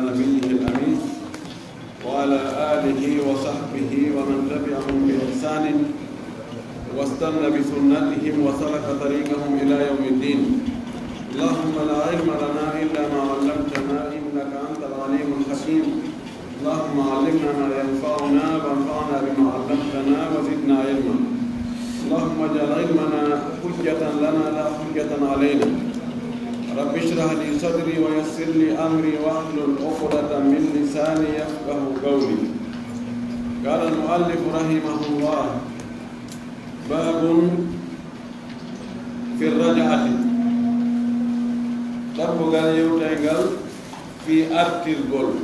نبيه الأمين وعلى آله وصحبه ومن تبعهم بإحسان واستنى بسنتهم وسلك طريقهم إلى يوم الدين. اللهم لا علم لنا إلا ما علمتنا إنك أنت العليم الحكيم. اللهم علمنا ما ينفعنا وانفعنا بما علمتنا وزدنا علما. اللهم اجعل علمنا حجة لنا لا حجة علينا. رب اشرح لي صدري ويسر لي أمري واحلل عقدة من لساني يفقه قولي. قال المؤلف رحمه الله: باب في الرجعة. Darbugal yewtaygal fi artirgol,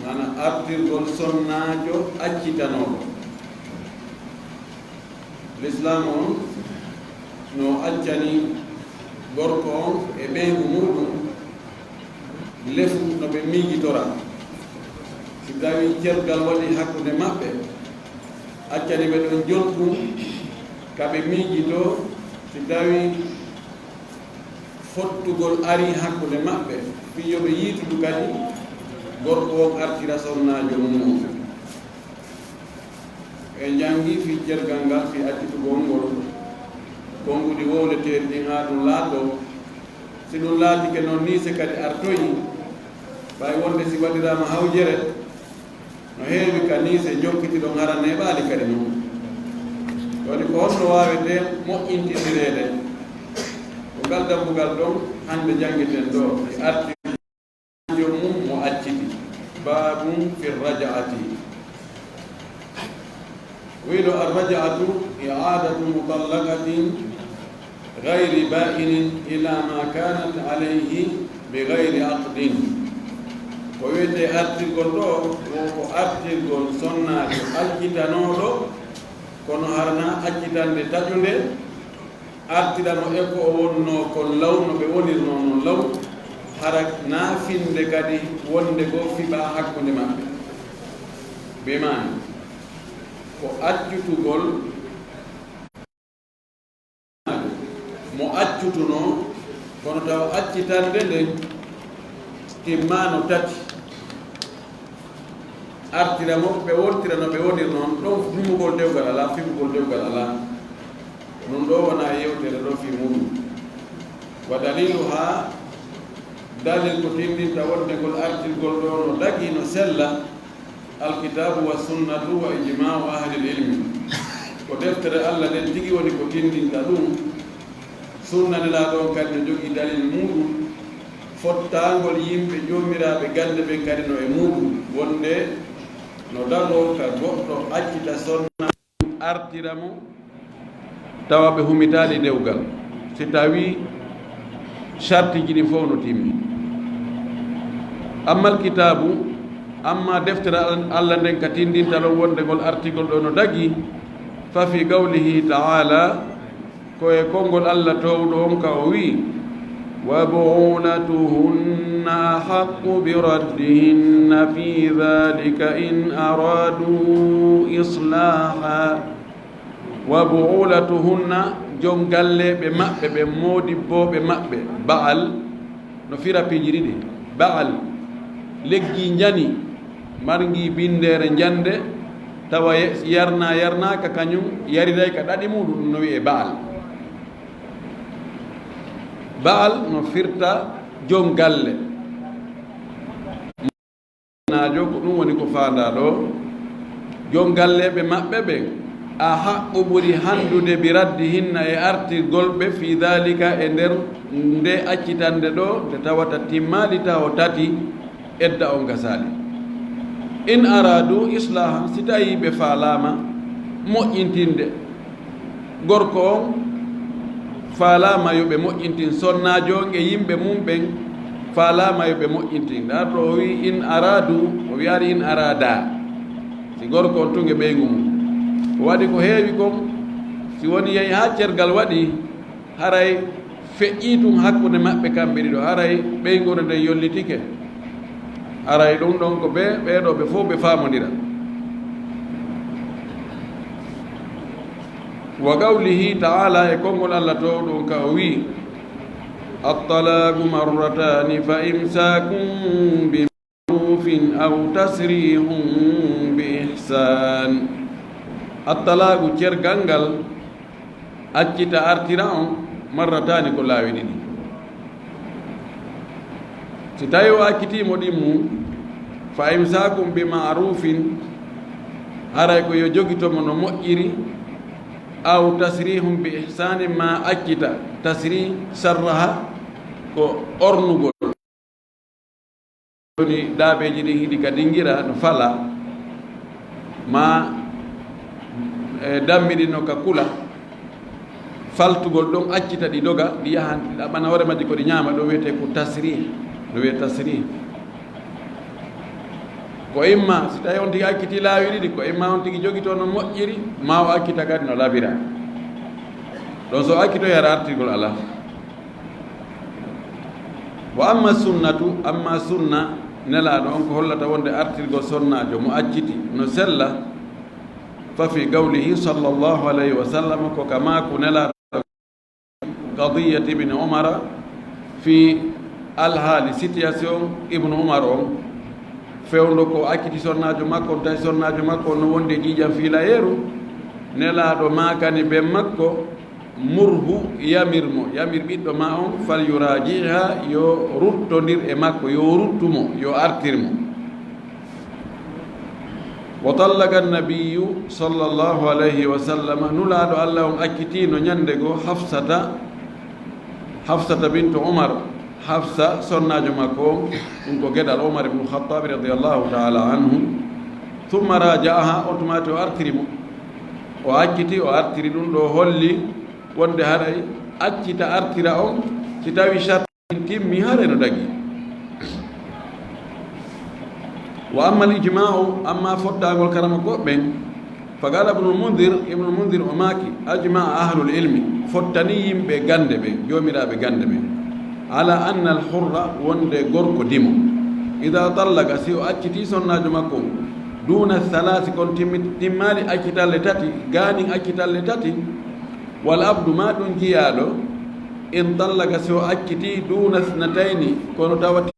mana artirgol sonnajo accitanoɗo. L'islam on no accani gorko on e ɓeygu muɗum lefu no ɓe miijitora. Si tawi cergal waɗi hakkude maɓɓe, accani ɓe ɗon jonɗum kaɓe miijito. Si tawi fottugol ari hakkude maɓɓe, fiyoɓe yiitudu kadi gorko on artira sonnajo mum. E jangi fi cergal ngal fi accitugol ngol konngudi wowleteeri ɗin haa ɗum laato. Si ɗum laatike noon ni se kadi artoyi ɓay wonde si waɗirama hawjere no heewi ka ni se jokkitiɗon hara neɓaali kadi noon. woni ko honno waawete moƴƴintindireede ko ngal dambugal ɗon hannde janngiten ɗo e artijo mum mo acciti. babum fi raja'ati. wiiɗo arraja'atu i'adatu mutallaqatin gayri ba'inin ila ma kanat alayhi bi gayri aqdin. ko wiyete artirgol ɗo ko artirgol sonnaajo accitanoɗo kono harna accitande taƴunde artiramo e ko o wonno kon law no ɓe wonirno non law hara naafinde kadi wonde goo fiɓa hakkunde maɓɓe. bimani ko accutugol mo accutuno kono taw accitande nden timmano tati artiramo ɓe wontira no ɓe wonir noon. ɗon fimmugol dewgal ala, fimmugol dewgal ala. ɗum ɗo wona yewtere ɗo fi muɗum. wa dalilu ha dalil ko tindinta wondegol artirgol ɗo no dagi no sella alkitabu wa sunnatu wa ijma'u ahli ilmi. ko deftere Allah nden tigi woni ko tindinta ɗum. sunnanela ɗon kadi no jogii dalil muɗum. fottangol yimɓe jomiraɓe gande ɓen kadi no e muɗum. wonde no dago ka goɗɗo accita sonna artiramo tawa ɓe humitali dewgal, si tawi chartiji ɗi fof no timmi. ammal kitabu, amma deftere Allah nden ka tindinta ɗon wondegol artigol ɗo no dagi. fa fi qawlihi ta'ala, koye konngol Allah towɗo on ka o wi: wa bu'ulatuhunna haqqu bi raddihinna fi dhalika in aradu islaha. wa bu'ulatuhunna jom galleɓe maɓɓe ɓe modibboɓe maɓɓe. ba'al no fira pijiri ɗi. ba'al leggi jani margi bindere jande tawa yarnaka kañum yariday ka ɗaɗi muɗum, ɗum no wiye ba'al. ba'al no firta jom galle najo ko ɗum woni ko faanda ɗo. jom galleɓe maɓɓe ɓen a haqqu ɓuri handude bi raddihinna e artirgol ɓe fi dhalika e nder nde accitande ɗo nde tawata timmali taw tati edda on gasali. in aradu islaha, si tawi ɓe faalama moƴƴintinde gorko on faalama yo ɓe moƴƴintin sonnajo e yimɓe mum ɓen faalama yo ɓe moƴƴintin. ɗa to o wi in aradu, o wiyari in arada. si gorko on tunge ɓeygu mum o waɗi ko heewi kon, si woni yehi ha cergal waɗi haray feƴƴi tun hakkude maɓɓe kamɓe ɗiɗo, haray ɓeygore nde yollitike. haray ɗum ɗon ko ɓeɗo ɓe fof ɓe famodira. wa qawlihi ta'ala, e konngol Allah to ɗum ka o wi: الطلاق مرتان فإمساك بمعروف أو تسريح بإحسان الطلاق كيرغانغال أجتا أرتراهم مرتان كل لاويدين ستايو أكتي مديمو فإمساكم بمعروف هرايكو يجوكتو من مؤيري أو تسريح بإحسان ما أكتا تسريح سرها كو أرنغول ni daabeji ɗi hiɗi ka dingira no fala ma dammiɗi no ka kula faltugol ɗon accita ɗi doga ɗi yahan ɗaɓana hoore majji ko ɗi ñaama ɗo wiyete ko tasrih ɗo wiye tasrih ko imma so tawi on tigi akkiti laawi ɗiɗi ko imma on tigi jogi to no moƴƴiri ma o akkita kadi no labira ɗon so akkito yara artirgol ala wa amma sunnatu amma sunna nelaɗo on ko hollata wonde artirgol sonnajo mo acciti no sella fa fi gawlihi sallllahu alayhi wa sallam ko kamaku nelaɗo qadiyat ibne umara fi alhaali situation ibnu umar on fewndo ko akkiti sonnajo makko tawi sonnajo makko no wonde jiijam fiilayeru nelaɗo makani ɓe makko murhu yamirmo yamir ɓiɗɗo ma on fal yurajiha yo ruttodir e makko yo ruttumo yo artirmo wa tallaga annabiyu sallllahu alayhi wa sallam nulaɗo allah on akkitino ñande goo hafsata bintu umar hafsa sonnajo makko ɗum ko gueɗal umar ibnu khattabi radiallahu taala anhu thumma raja'aha on tumati o artirimo o akkiti o artiri ɗum ɗo holli wonde haray accita artira on si tawi charte timmi haray no dagi wa amma al ijma'u amma fottagol karama goɓɓen fa qala ibnu mundir o maaki ajma'a ahlul ilmi fottani yimɓe gande ɓe jomiraɓe gande ɓe ala anna al hurra wonde gorko dimo ida tallaga si o acciti sonnajo makko duna halasi kon timmali accitalle tati ganin accitalle tati wal abdu ma ɗum jiyaɗo in tallaga so acciti duna snatayni kono tawati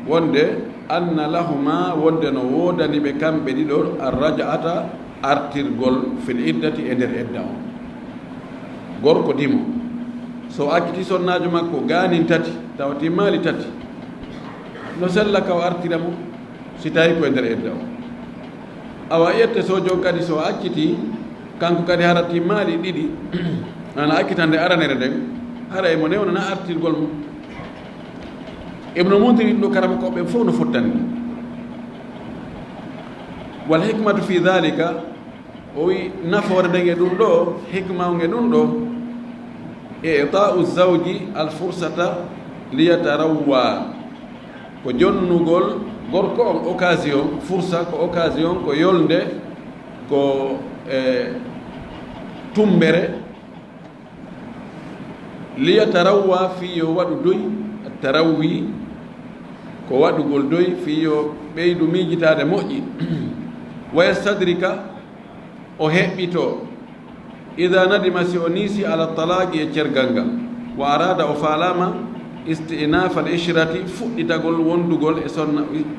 wonde anna lahuma wonde no wodani ɓe kamɓe ɗiɗo arraja'ata artirgol fil iddati e nder edda on gorko dimo so acciti sonnajo makko ganin tati tawa timmali tati no sella ka o artira mo si tawi ko e nder edda on awa ƴette so jon kadi so acciti kanko kadi hara timmali ɗiɗi ana akkitande aranere nden haray mo newnana artirgol mum ibnu mundiri ɗo karama koɓe fof no fottani wal hikmatu fi dhalika o wi nafoore nden e ɗum ɗo hikma nge ɗum ɗo i'ta'u zawji al fursata liyatarawwa ko jonnugol gorko on occasion fursa ko occasion ko yolnde ko tumbere liyatarawwa fi yo waɗu doy tarawwi ko waɗugol doy fi yo ɓeydu miijitade moƴƴi wa yastadrika o heɓɓito ida nadima si o niisi ala talaqi e cergal ngal wa arada o falama istinaf al ishrati fuɗɗitagol wondugol e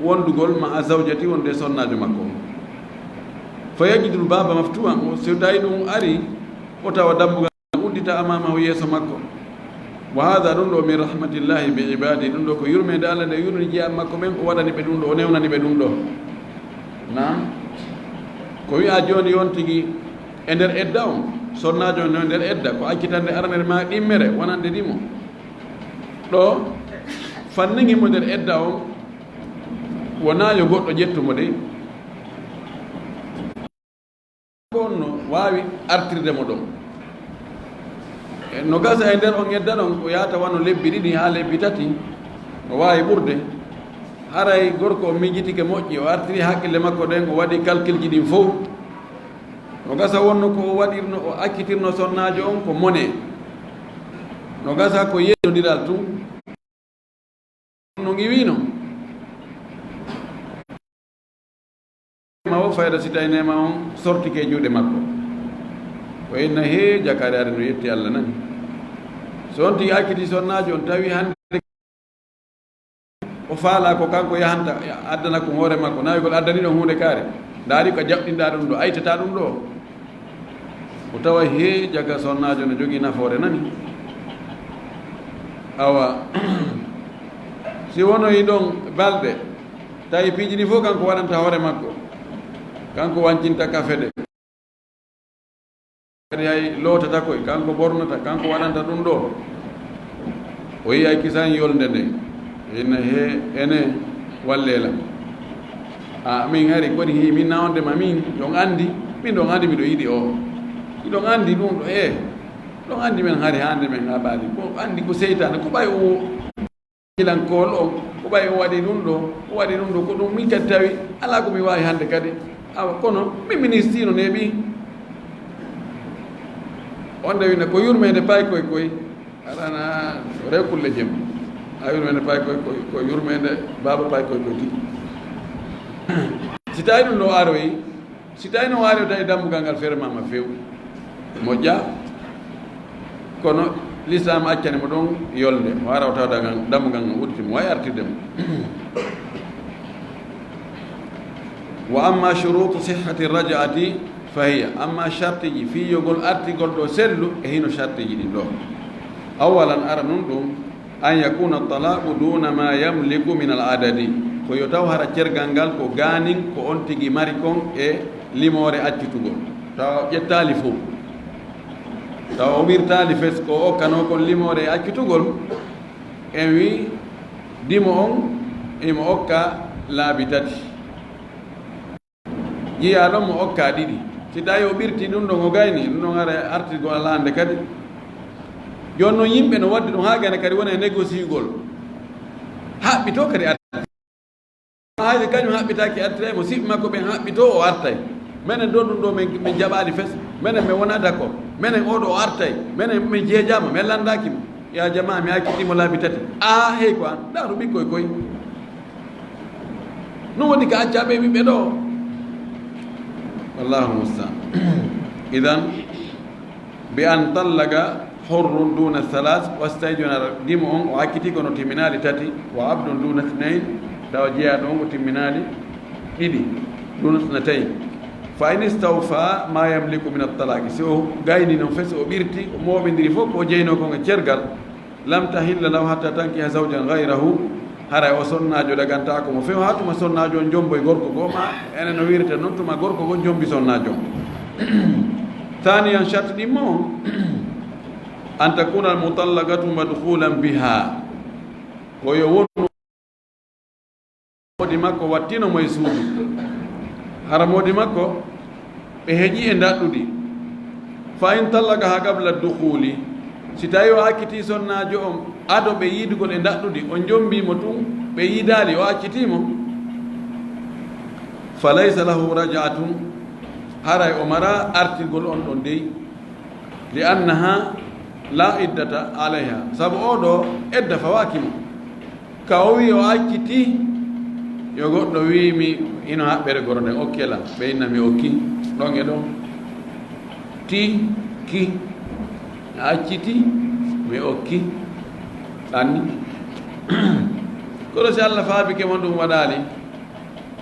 wondugol ma a zawjati wonde e sonnajo makko fa yajidul baba maftuhan o so tawi ɗum ari o tawa dambugal uddita amamahu yeeso makko wa hada ɗum ɗo min rahmatillahi bi ibadi ɗum ɗo ko yurmede allah nde yurni jeyam makko ɓen o waɗani ɓe ɗum ɗo o newnani ɓe ɗum ɗo nam ko wiya joni yon tigui e nder edda on sonnajo no nder edda ko accitande aranere ma ɗimmere wonande ɗimo ɗo fanniguimo nder edda on wona yo goɗɗo ƴettumo de on no wawi artirdemo ɗon no gasa e nder on edda ɗon ko yata wano lebbi ɗiɗi ha lebbi tati o wawi ɓurde haray gorko o miijitike moƴƴi o artiri haqqille makko ɗen o waɗi calcule ji ɗin fof no gasa wonno ko o waɗirno o accitirno sonnajo on ko mone no gasa ko yeynodiral tun no giwino ma o fayda si tawi nema on sortike juuɗe makko o inna he jakare are no yetti allah nani so on tigi acciti sonnajo on tawi hande o faala ko kanko yahanta addana ko hoore makko nawigol addani ɗon hunde kaare ndaari ko jaɓɗinɗa ɗum ɗo aytata ɗum ɗo o tawa he jaga sonnajo ne jogii nafoore nani awa si wonoyi ɗon balɗe tawi piiji ɗi fof kanko waɗanta hoore makko kanko wancinta kafe ɗe kadi hay lootata koye kanko bornata kanko waɗanta ɗum ɗo o yiyay kisan yolde nde ina he ene wallelam min hari kodi hi min nawondema min ɗon anndi min ɗon anndi miɗo yiɗi o iɗon anndi ɗum ɗo ɗon anndi men hari hande men ha ɓaali ko anndi ko seytane ko ɓay o hilankol o ko ɓay o waɗi ɗum ɗo o waɗi ɗum ɗo ko ɗum min kadi tawi ala ko mi wawi hande kadi awa kono min ministino neeɓi on nde wina ko yurmede pay koye aɗana rew kulle jem a yurmede pay ko yurmede baba pay koye tigi si tawi ɗum ɗo aroyi si tawi no waari o tawi dammugal ngal feere mama few moƴƴa kono l'islam accane mo ɗon yolde o ara o tawa dammugal ngal udditimo wawi artirde mo wa amma shurutu sihhati raja'ati fa hiya amma charte ji fiyogol artigol ɗo sellu e hino charte ji ɗin ɗo awalan ara nun ɗum an yakuna talaqu duna ma yamliku min al adadi ko yo taw hara cergal ngal ko ganin ko on tigi mari kon e limore accitugol taw ƴettali fof taw o wirtali fes ko okkano kon limore e accitugol en wi dimo on imo okka laabi tati jiya ɗon mo okka ɗiɗi si tawi o ɓirti ɗum ɗon o gayni ɗum ɗon ara artigol alande kadi joni noon yimɓe no waddi ɗum ha gane kadi woni e négociugol haɓɓito kadi hayde kañum haɓɓitaki artira mo siɓɓe makko ɓen haɓɓito o artay minen ɗo ɗum ɗo min jaɓali fes minen mi wona d' accord minen oɗo o artay minen mi jeejama mi landakimo ya jama mi hakkitimo laabi tati hey ko an ɗaru ɓikkoy koy ɗum woni ko accaɓe ɓiɓɓe ɗo wallahu mustaan idan bi an tallaga hurrun duna halas wastayi joni ara dimo on o hakkiti kono timminali tati wa abdun duna thnain tawa jeeyaɗo on o timminali ɗiɗi duna thnatayn fa in istawfa ma yamliku min altalaqi si o gayni noon fes o ɓirti o moɓidiri fof ko jeyno kon e cergal lam tahilla law hatta tankiha zawjan gayrahu haray o sonnajo dagantako mo few ha tuma sonnajo on jomboye gorko goo ma enen no wirete noon tuma gorko gon jombi sonnajo on thaniyan charte ɗimmo on an takuna almutallaqatu madkhulan biha ko yo wonu modi makko wattino mo e suudu hara modi makko ɓe heeƴi e daɗɗuɗi fa in tallaqa ha qabla dukhuli si tawi o akkiti sonnajo on ado ɓe yiidugol e daɗɗuɗi on jombimo tun ɓe yiidali o accitimo fa laysa lahu raja'atun haray o mara artigol on ɗon dey li annaha la iddata alayha sabu oɗo edda fawakimo ka o wi o acciti yo goɗɗo wimi ino haɓɓere goro nden okkelam ɓe innami okki ɗon e ɗon ti ki acciti mi okki ɗanni kono si allah faabike mon ɗum waɗali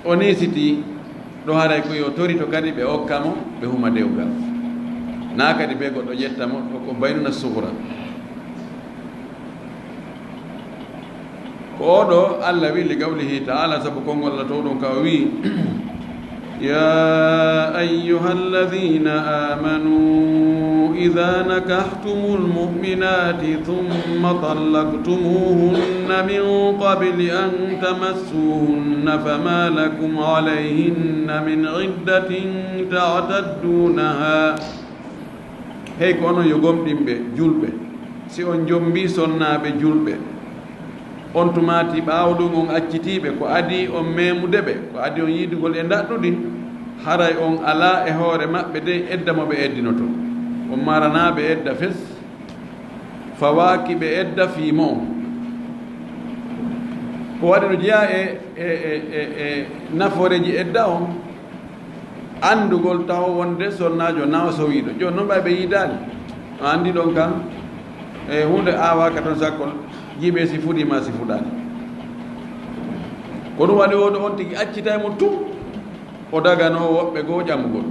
o nesiti ɗo haray ko yo torito kadi ɓe okkamo ɓe huma dewgal na kadi ɓe goɗɗo ƴettamo ko baynuna suhra ko oɗo allah wi li qawlihi taala sabu konngol allah to ɗum ka o wi ya ayuha alladina amanu ida nakahtumu lmuminati thumma طلقتموهن min qabli an tamassuhunna fama lakum alayhinna min iddatin ta'taddunaha hey ko onon yo gomɗinɓe julɓe si on jombi sonnaɓe julɓe on tumati ɓaawo ɗum on accitiɓe ko adi on memude ɓe ko adi on yiidugol e daɗɗuɗi haray on ala e hoore maɓɓe de edda mo ɓe eddinoto on maranaɓe edda fes fawaki ɓe edda fiimo on ko waɗi no jeeya e naforeji edda on andugol taw wonde sonnajo nawa sowiɗo joni noon ɓay ɓe yiidani o andi ɗon kan e hunde awaka toon sakkol jiiɓe si fuɗima si fuɗani ko ɗum waɗi oɗo on tigi accitaymo tum o dagano woɓɓe goo ƴamgol.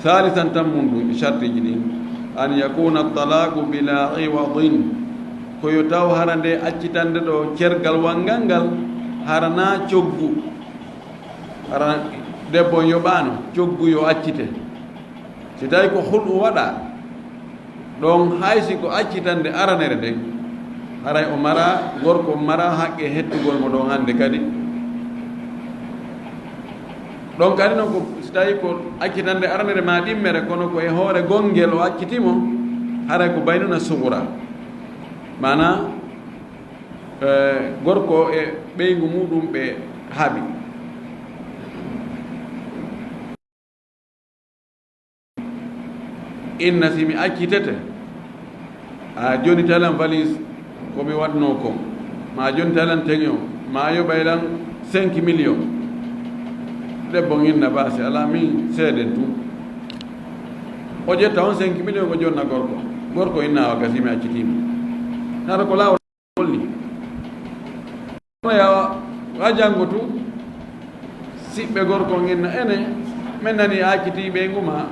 Salisan tan mum ɗum chartiji ɗin an yakuna talaku bila iwadin ko yo taw hara nde accitande ɗo cergal wangal ngal harana coggu, hara debbo yoɓano coggu yo accite. Si tawi ko hulɗum waɗa ɗon haysi ko accitande aranere nden haray o mara gorko mara haqqe hettugol mo ɗon hannde kadi. ɗon kadi noon ko si tawi ko accitande aranere ma ɗimmere kono ko e hoore gongel o accitimo haray ko baynuna sugura, mana gorko e ɓeygu muɗum ɓe haaɓi. inna simi accitete a joni talan valise komi waɗno ko ma joni talan teŋo ma yoɓaylan 5 millions debbo inna basi ala min seeden tum o ƴetta on 5 millions ko jonna gorko inna o gasimi accitima tata ko lawol holli ya wa janngo tu siɓɓe gorko inna ene min nani acciti ɓeygu ma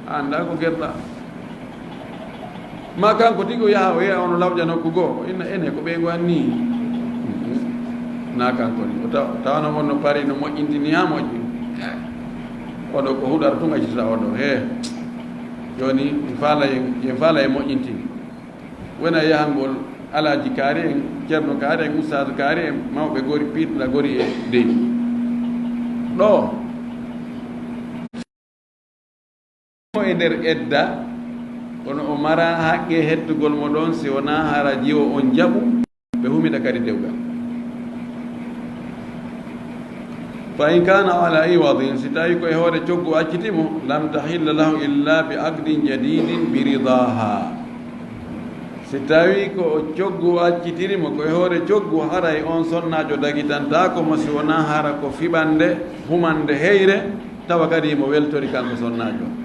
anda ko gerɗa ma kanko tigi o yaha o yeeya ono lawƴa nokku goo inna ene ko ɓeygu an ni na kanko ni o tawano on no pari no moƴƴintini ha moƴƴi oɗo ko huɗata tun accitata oɗo he joni yen faala e moƴƴintini wona yahangol alaji kaari en ceerno kaari en oustade kaari en mawɓe gori piitɗa gori e dey ɗo e nder edda kono o mara haqqe hettugol mo ɗon si wona hara jiwo on jaɓu ɓe humida kadi dewgal. fa in kana ala iwadin si tawi ko e hoore coggu accitimo lam tahilla lahu illa bi aqdin jadidin bi ridaha. si tawi ko coggu accitirimo ko e hoore coggu haray on sonnajo dagitantako mo si wona hara ko fiɓande humande heyre tawa kadi mo weltori kanko sonnajo.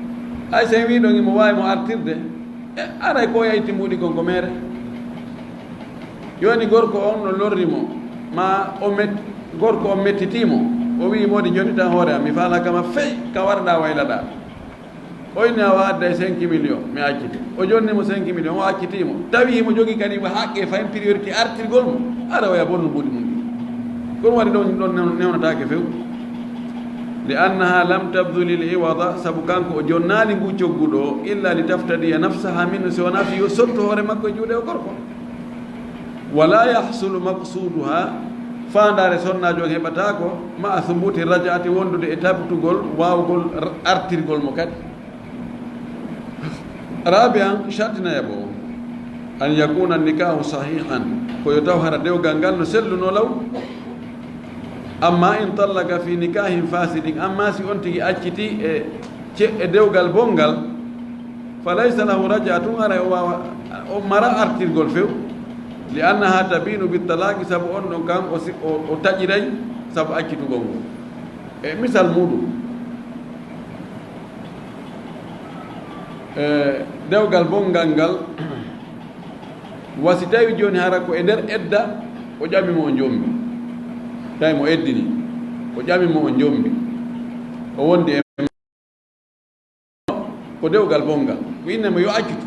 ay so wiɗon imo wawi mo artirde aray ko yayti mbuɗi kon ko mere joni gorko on no lorrimo ma gorko o mettitimo o wi modi joni tan hoore am mi faala kama fey ka warɗa waylaɗa o inni a wadda 5 millions mi acciti o jonnimo 5 millions o accitimo tawi himo jogui kadi haqqe fayin priorité artirgol mo ara oya bonno mbuɗi mum ɗi kono waɗi ɗon newnatake few li annaha lam tabduli l iwada sabu kanko o jonnali ngu cogguɗo illa li taftadiya nafsaha minno si wona fi yo sotto hoore makko e juuɗe o gorko wala yahsulu maqsuduha fandare sonnajo on heɓata ko ma a thubuti radiati wondude e tabtugol wawgol artirgol mo kadi. rabian shartinayaɓo an yakuna nikahu sahihan ko yo taw hara dewgal ngal no selluno law. amma in tallaka fi nikahin fasidin amma si on tigi acciti e dewgal bongal fa laysa lahu radiatun ara o mara artirgol few li annaha tabinu bitalaqi sabu on ɗon kam o taƴiray sabu accitugol ngol. e misal muɗum dewgal bongal ngal wasi tawi joni hara ko e nder edda o ƴamimo o jombi tawi mo eddini o ƴamimo o jombi o wondi e ko dewgal bongal ko innemo yo accitu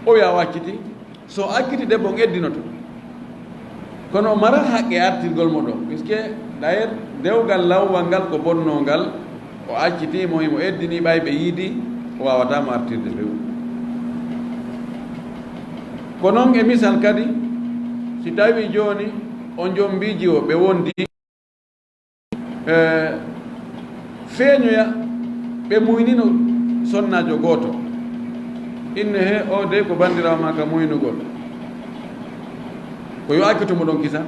o ya o acciti so acciti debbo on eddinoto kono o mara haqqe artirgol mo ɗo puisque d' ailleurs dewgal lawwal ngal ko bonnongal o accitimo imo eddini ɓay ɓe yiidi o wawatamo artirde few. ko noon e misal kadi si tawi joni o jombiji o ɓe wondi feeñoya ɓe muynino sonnajo gooto inne he o de ko bandirawo ma ka muynugol ko yo accitumo ɗon kisa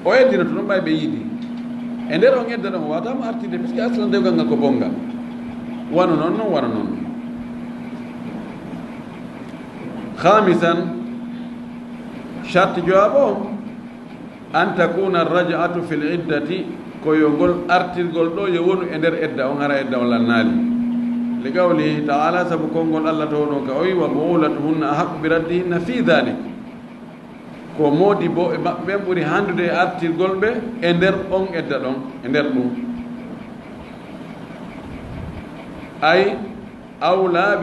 o eddino to ɗum ɓay ɓe yiidi e nder on edda ɗon o watama artide puisque aslan dewgal ngal ko bongal wano noon noon wano noon. khamisan charte jowaɓo on an takuna radiatu fi l iddati koyo ngol artirgol ɗo yo wonu e nder edda on hara edda on lannaali li qawlihi taala sabu konngol allah to ɗon ka o wi wa buulatuhunna ahaqu bi raddihinna fi dhalik ko moodi bo e maɓɓe ɓen ɓuri handude e artirgol ɓe e nder on edda ɗon e nder ɗum ay awla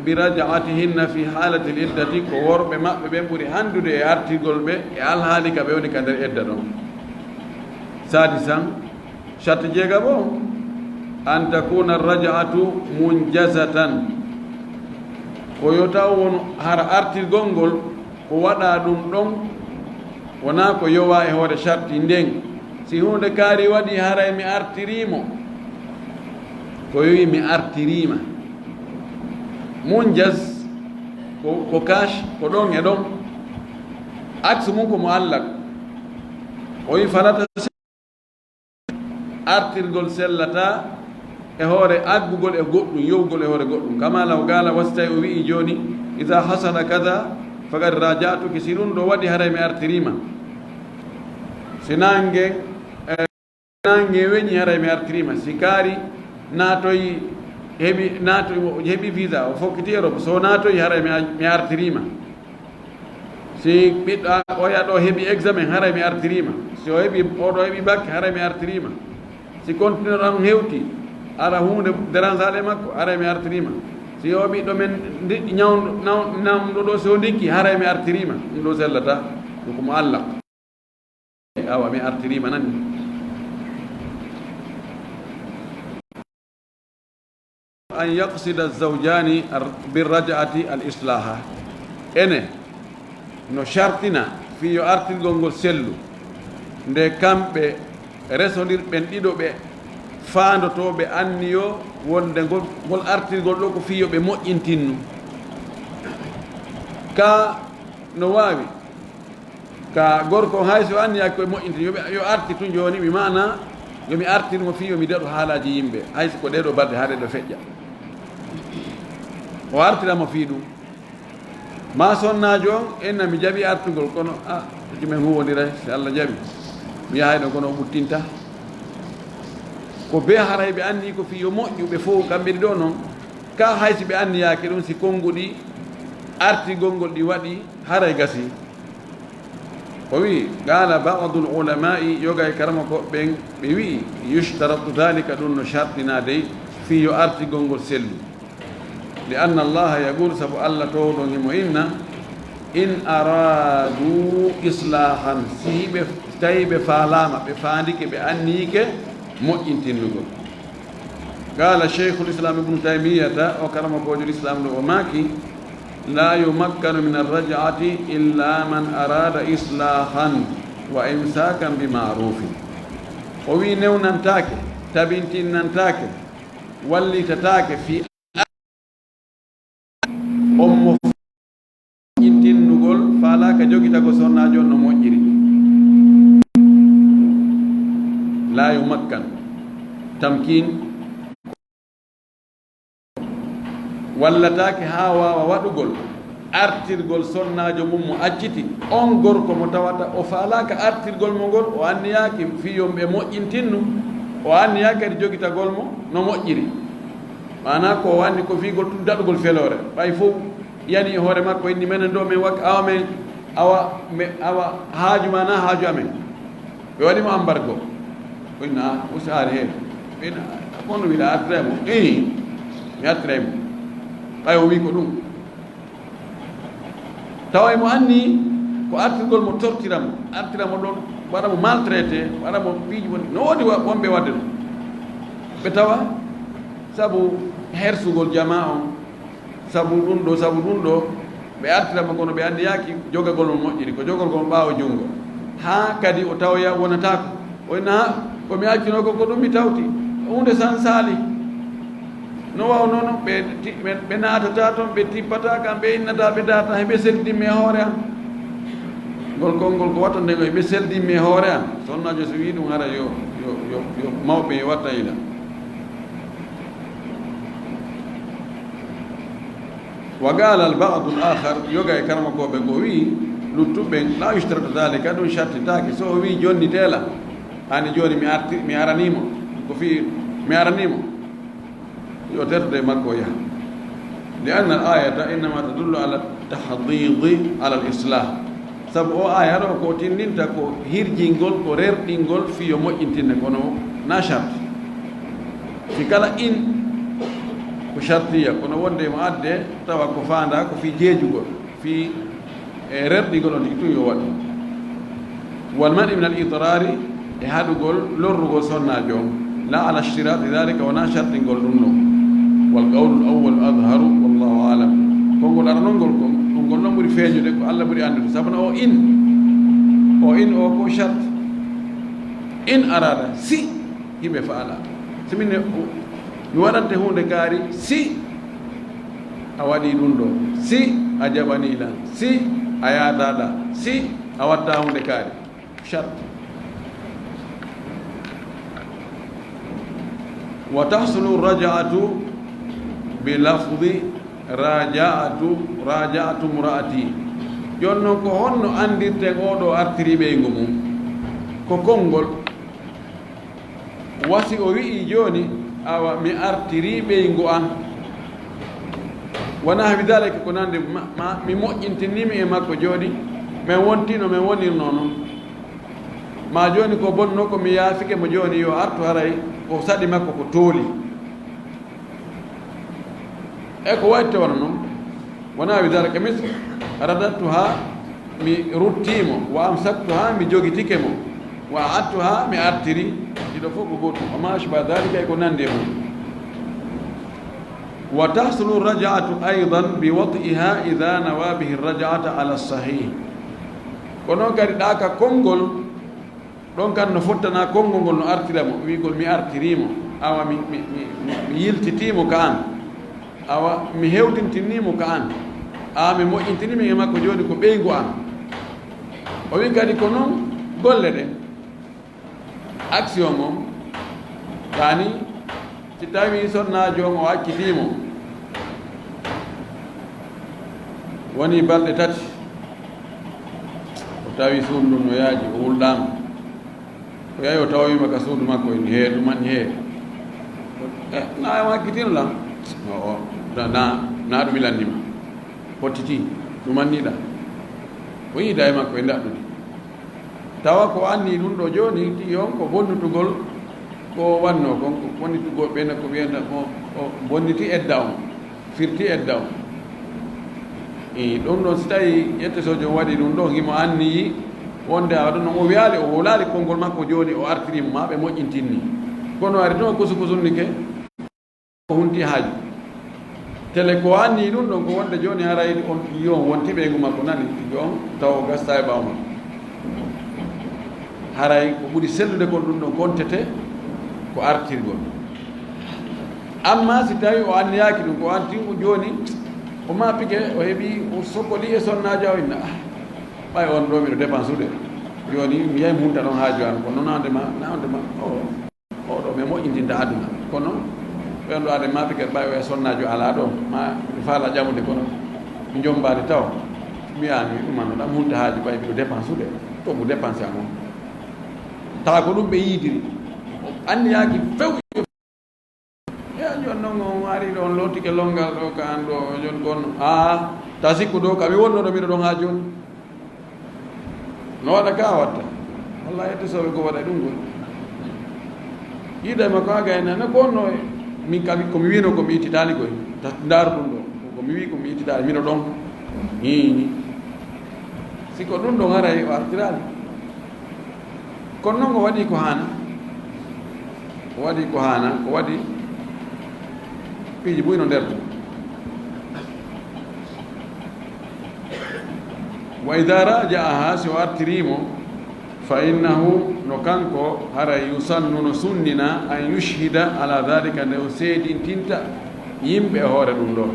bi rajaatihinna fi halati l iddati ko worɓe maɓɓe ɓen ɓuri handude e artirgol ɓe e alhaali ka ɓe woni ka nder edda ɗon sadisan charte jeega bo an takuna rajaatu munjazatan ko yo taw won hara artirgol ngol ko waɗa ɗum ɗon wona ko yowa e hoore charti nden si hunde kaari waɗi haray mi artirimo ko yowi mi artirima munjaz ko kash ko ɗon e ɗon axe mum ko muallak o wi falata artirgol sellata e hoore aggugol e goɗɗum yowgol e hoore goɗɗum kama law gala wasi tawi o wi'i joni ida hasana kada faqad rajatuki si ɗum ɗo waɗi haray mi artirima si nangue weñi haray mi artirima si kaari naatoyi heɓi visa o fokkiti Europe so naatoyi haray mi artirima si ɓiɗɗo oya ɗo heɓi examen haray mi artirima si o heɓi oɗo heɓi bac haray mi artirima si continue ɗon hewti ara hunde dérangeade makko haray mi artirima si o ɓiɗɗo men namɗo ɗo so ndikki haray mi artirima ɗum ɗo sellata ɗum komo Allah awa mi artirima nani an yaqsida zawjani birraja'ati al islaha ene no chartina fi yo artirgol ngol sellu nde kamɓe resondirɓen ɗiɗo ɓe faandotoɓe anniyo wonde ngol artirgol ɗo ko fiyo ɓe moƴƴintinnu ka no wawi ka gorko hay so anniyaki koye moƴƴintin yo arti tun joni mi mana yomi artirmo fiyo mi daɗo haalaji yimɓe hayso ko ɗeɗo balɗe ha ɗeɗo feƴƴa o artiramo fi ɗum ma sonnajo on enna mi jaɓi artugol kono jumen huwodira si Allah jaɓi mi yahayɗo kono o ɓuttinta ko be haray ɓe anni ko fiyo moƴƴuɓe fof kamɓe ɗi ɗo noon ka haysi ɓe anniyaki ɗum si konnguɗi artigol ngol ɗi waɗi haray gasi o wi qala badu l ulamai yoga e karama koɓɓen ɓe wi yushtaratu dalika ɗum no chartinadey fiyo artigol ngol sellu li anna allaha yaqul sabu allah towɗon himo inna in aradu islahan si ɓe tawi ɓe faalama ɓe faandike ɓe annike moƴƴintinnugol qala cheikhul islam ibnu taymiyata o karama kojol islam ɗo o maaki la yumakkanu min arrajati illa man arada islahan wa imsakan bi marufin o wi newnantake tabintinnantake wallitatake fi on mo moƴƴintinnugol faalaka jogitago sonnajo on no moƴƴiri la yumakkan tamkin wallatake ha wawa waɗugol artirgol sonnajo mum mo acciti on gorko mo tawata o faalaka artirgol mo ngol o anniyaki fiyom ɓe moƴƴintinnu o anniyaki kadi jogitagol mo no moƴƴiri mana ko wanni ko figol ɗum daɗugol felore ɓay fof yani e hoore makko inni menen ɗo min wakka awa men awa haaju ma na haaju amen ɓe waɗimo embargo inna usaari heen ina kono wiɗa artiremo mi artiremo ɓay o wi ko ɗum tawa emo anni ko artirgol mo tortiramo ɗon waɗamo maltraité waɗamo piiji woni no woodi wonɓe wadde ɗum ɓe tawa sabu hersugol jama on sabu ɗum ɗo ɓe artiramo kono ɓe andiyaki jogagol mo moƴƴiri ko jogolgol mo ɓaawo junngo ha kadi o tawoya wonatako o inna komi accino ko ɗum mi tawti hunde san saali no wawnono ɓe naatata toon ɓe tippata kam ɓe innata ɓe data heɓe seldinmi e hoore am ngol konngol ko watta nden ɓe seldinmi e hoore am sonnajo so wi ɗum hara yo mawɓe watta ila wa qala al badu l ahar yoga e karama koɓe go wi luttuɓen la yustaratu dalika ɗum chartitaki so o wi jonni teela hani joni mi aranimo ko fi mi aranimo yo tertude makko o yaha li anna al ayata innama tadullu ala tahdidi ala l islah sabu o aya ɗo ko tindinta ko hirjingol ko rerɗingol fiyo moƴƴintinne kono na charte si kala in ko chartiya kono wonde mo adde tawa ko fanda ko fi jeejugol fi rerɗigol on tigi tun yo waɗi walmani min al idrari e haɗugol lorrugol sonnajo on la ala ishtirati dhalika wona chartingol ɗum ɗo wal qawlu l awwal adharu wallahu alam konngol aranolngol kon ɗum ngol noon ɓuri feeñude ko allah ɓuri andude sabuna o ko charte in arada si yimɓe faala siminne mi waɗante hunde kaari si a waɗi ɗum ɗo si a jaɓaniɗa si a yaadaɗa si a watta hunde kaari charte wa tahsulu raja'atu bi lafdi raja'atu mura'ati jon noon ko honno andirten oɗo artiriɓeygo mum ko konngol wasi o wi'i joni awa mi artiri ɓeygu an wona hawi dalika ko nande mi moƴƴintinimi e makko joni min wontino min wonirno noon ma joni ko bonno ko mi yaafike mo joni yo artu haray ko saɗi makko ko tooli e ko waɗi tawano noon wona hawi dalika mis radattu ha mi ruttimo wa amsaktu ha mi jogitike mo wa attu ha mi artiri ɗiɗo fof ko gotum wama ashba dalika e ko nandi e mum wa tahsulu raja'atu aidan bi watiha ida nawa bihi raja'ata ala sahih ko noon kadi ɗaka konngol ɗon kan no fottana konngol ngol no artiramo wigol mi artirimo awa mi yiltitimo ka an awa mi hewtintinimo ka an awa mi moƴƴintinimi e makko joni ko ɓeygu an o wi kadi ko noon golle ɗe action mom yani si tawi sonnajo on o hakkitimo woni balɗe tati o tawi suudu ndun no yaaji o wulɗama o yahi o tawima ka suudu makko en hee ɗumanni hee na o hakkitino lam na ɗum ilandima pottiti ɗumanniɗa o yiida e makko e daɗɗude tawa ko anni ɗum ɗo joni ti on ko bonnutugol ko wanno kon ko bonnitugol ɓena ko wiyata o bonniti edda on firti edda on ɗum ɗon si tawi ƴettesojo waɗi ɗum ɗo himo anniyi wonde awa ɗum noon o wiyali o wolali konngol makko joni o artirima ma ɓe moƴƴintinni kono ari toon kusukusunnike ko hunti haaju tele ko anni ɗum ɗon ko wonde joni haray on yi on wonti ɓeygu makko nani tigi on taw o gasta e ɓawma haray ko ɓuri sellude kon ɗum ɗon kontete ko artirgol amma si tawi o anniyaki ɗum ko artirgo joni o mapike o heeɓi o sokoli e sonnaji o inna ɓay on ɗo miɗo dépense ude joni mi yahi munta ɗon haaju an kono nawdema oɗo mi moƴƴintinta aduna kono ɓen ɗo ade mapike ɓay o e sonnaji ala ɗo ma mi faala ƴamude kono mi jombade taw mbiyami ɗumannoɗam munta haaju ɓay miɗo dépense ude to mo dépense a moom tawa ko ɗum ɓe yiidiri anniyaki few joni noon on ari ɗo on lottike longal ɗo ka an ɗo joni kon ta sikku ɗo kami wonno ɗo miɗo ɗon ha joni no waɗa ka watta wallahi hettesoɓe ko waɗa ɗum gol yiida makko ha gaynane ko onno min kami komi wino komi ittitali koy ndaaru ɗum ɗo komi wi komi ittitali mino ɗon hiini siko ɗum ɗon haray o artirali kono noon o waɗi ko hana o waɗi ko hana o waɗi piiji ɓuyno nder to wa ida raja'aha si o artirimo fa innahu no kanko haray yusannu no sunnina an yushhida ala dhalika nde o seedintinta yimɓe e hoore ɗum ɗo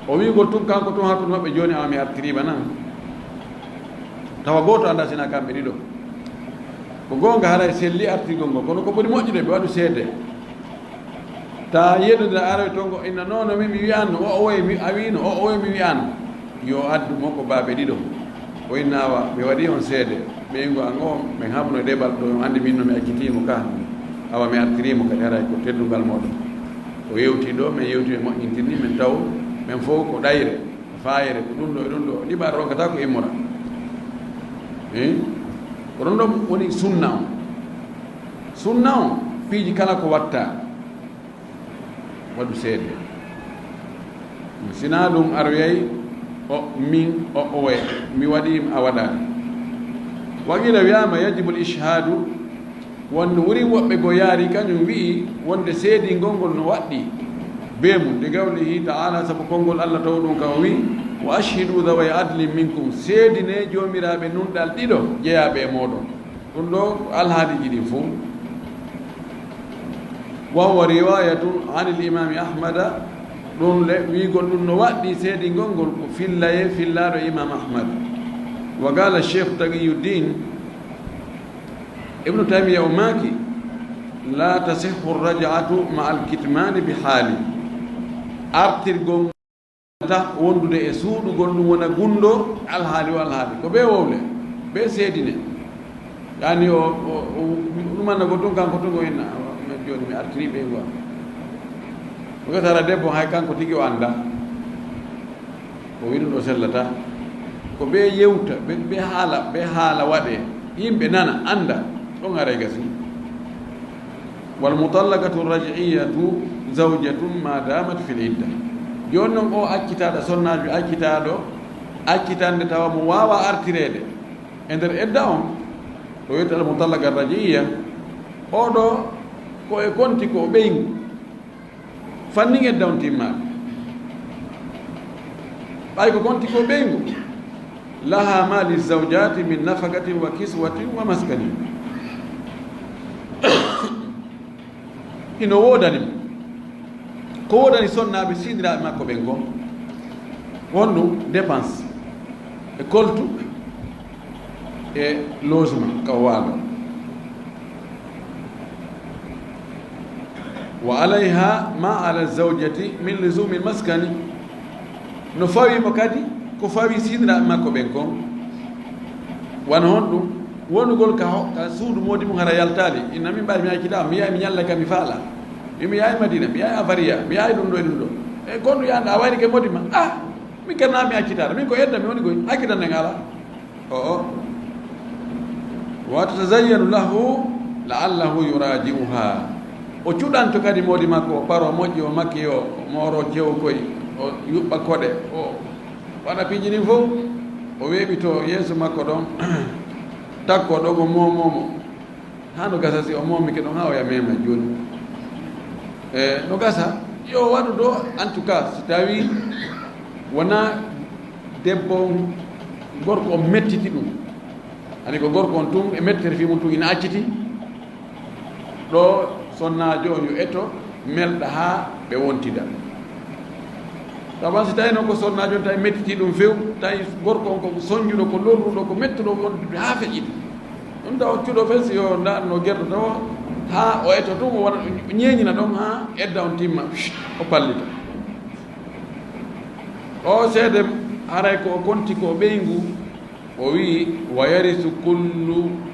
o wigol tun kanko tun hakkude maɓɓe joni awa mi artirima nan tawa goto anda sina kamɓe ɗiɗo ko gonga haray selli artirgol ngol kono ko ɓuri moƴƴude ɓe waɗu seede ta yeɗude arawe toon ko inna nono mi wiyanno o owoy a wino o owoy mi wiyano yo addu makko baaɓe ɗiɗo o innawa mi waɗi on seede ɓeygu an o min habno e ɗeɓal ɗo andi min no mi accitimo ka awa mi artirimo kadi haray ko teddugal moɗon o yewti ɗo min yewti e moƴƴintirni min taw min fof ko ɗayre fayere ko ɗum ɗo e ɗum ɗo ɗiɓar ronkata ko immora ko ɗon ɗon woni sunna on sunna on piiji kala ko watta waɗu seede sina ɗum aroyay o min o owe mi waɗi a waɗani waqila wiyama yajibu l ishhadu wonde wuri woɓɓe go yaari kañum wi'i wonde seedi ngolngol no waɗɗi beemum de gawlihi taala sabu konngol allah taw ɗum ka o wi wa ashhidu daway adlin minkum seedine joomiraɓe nunɗal ɗiɗo jeeyaɓe e moɗon ɗum ɗo alhaaliji ɗin fof wa huwa riwayatun an l imami ahmada ɗum le wiigol ɗum no waɗɗi seedi ngolngol ko fillaye fillaɗo imam ahmad wa gala cheikh taqiyuddin ibnu taymiya o maaki la tasihu rajatu ma alkitmani bi haali artirgol ta wondude e suuɗugol ɗum wona gunɗo alhaali o alhaali ko ɓe wowle ɓe seedine yani o ɗumanna go tun kanko tungo inna joni mi artiri ɓe goi o wiyatara debbo hay kanko tigi o annda o wi ɗum ɗo sellata ko ɓe yewta ɓe haala waɗe yimɓe nana annda ɗon ara gasi wal mutallaqatu raj'iyatu zawjatun ma damat fil idda joni noon o accitaɗo sonnajo accitaɗo accitande tawa mo wawa artirede e nder edda on ɗo wiyetaɗo mutallaqa raj'iya oɗo ko e konti ko ɓeygu fannin edda on timmaɗo ɓay ko konti ko ɓeygu laha ma lizawjati min nafaqatin wa kiswatin wa maskanin ino wodanimo ko wodani sonnaɓe sidiraɓe makko ɓen gon won ɗum dépense e koltu e logement kaw waalo wa alayha ma ala zawjati min lisumi maskani no fawimo kadi ko fawi sidiraɓe makko ɓen kon wona hon ɗum wonugol ka suudu modi mum hara yaltade inna min mbawi mi accitama mi yahay mi ñalla ka mi faala mi yahay madina mi yahay avaria mi yahay ɗum ɗo e ɗum ɗo e gonɗo yanda a wayni ke modi ma min kerna mi accitata min ko edda mi woni goy hakkitan nden ala o wa tatazayyanu lahu la'allahu yuraji'uha o cuɗanto kadi modi makko o paro moƴƴi o makki o moro cew koye o yuɓɓa koɗe o waɗa piiji ɗin fof o weeɓito yeeso makko ɗon takko ɗon o momomo ha no gasa si o momike ɗon ha o ya mema joni e no gasa yo waɗu ɗo en tout cas so tawi wona debbo gorko o mettiti ɗum ani ko gorko on tun e mettere fi mum tun ina acciti ɗo sonnajo on yo etto melɗa ha ɓe wontida tawan so tawi noon ko sonnajo on tawi mettiti ɗum few tawi gorko on ko soññuɗo ko lorruɗo ko mettuɗo wondude ha feƴƴiɗi ɗum taw cuuɗo fen si yo ndanno guerɗo tawa ha o etto tun o wona o ñeeñina ɗon ha edda on timma o pallita o seede haray ko konti ko ɓeygu o wi wa yarisu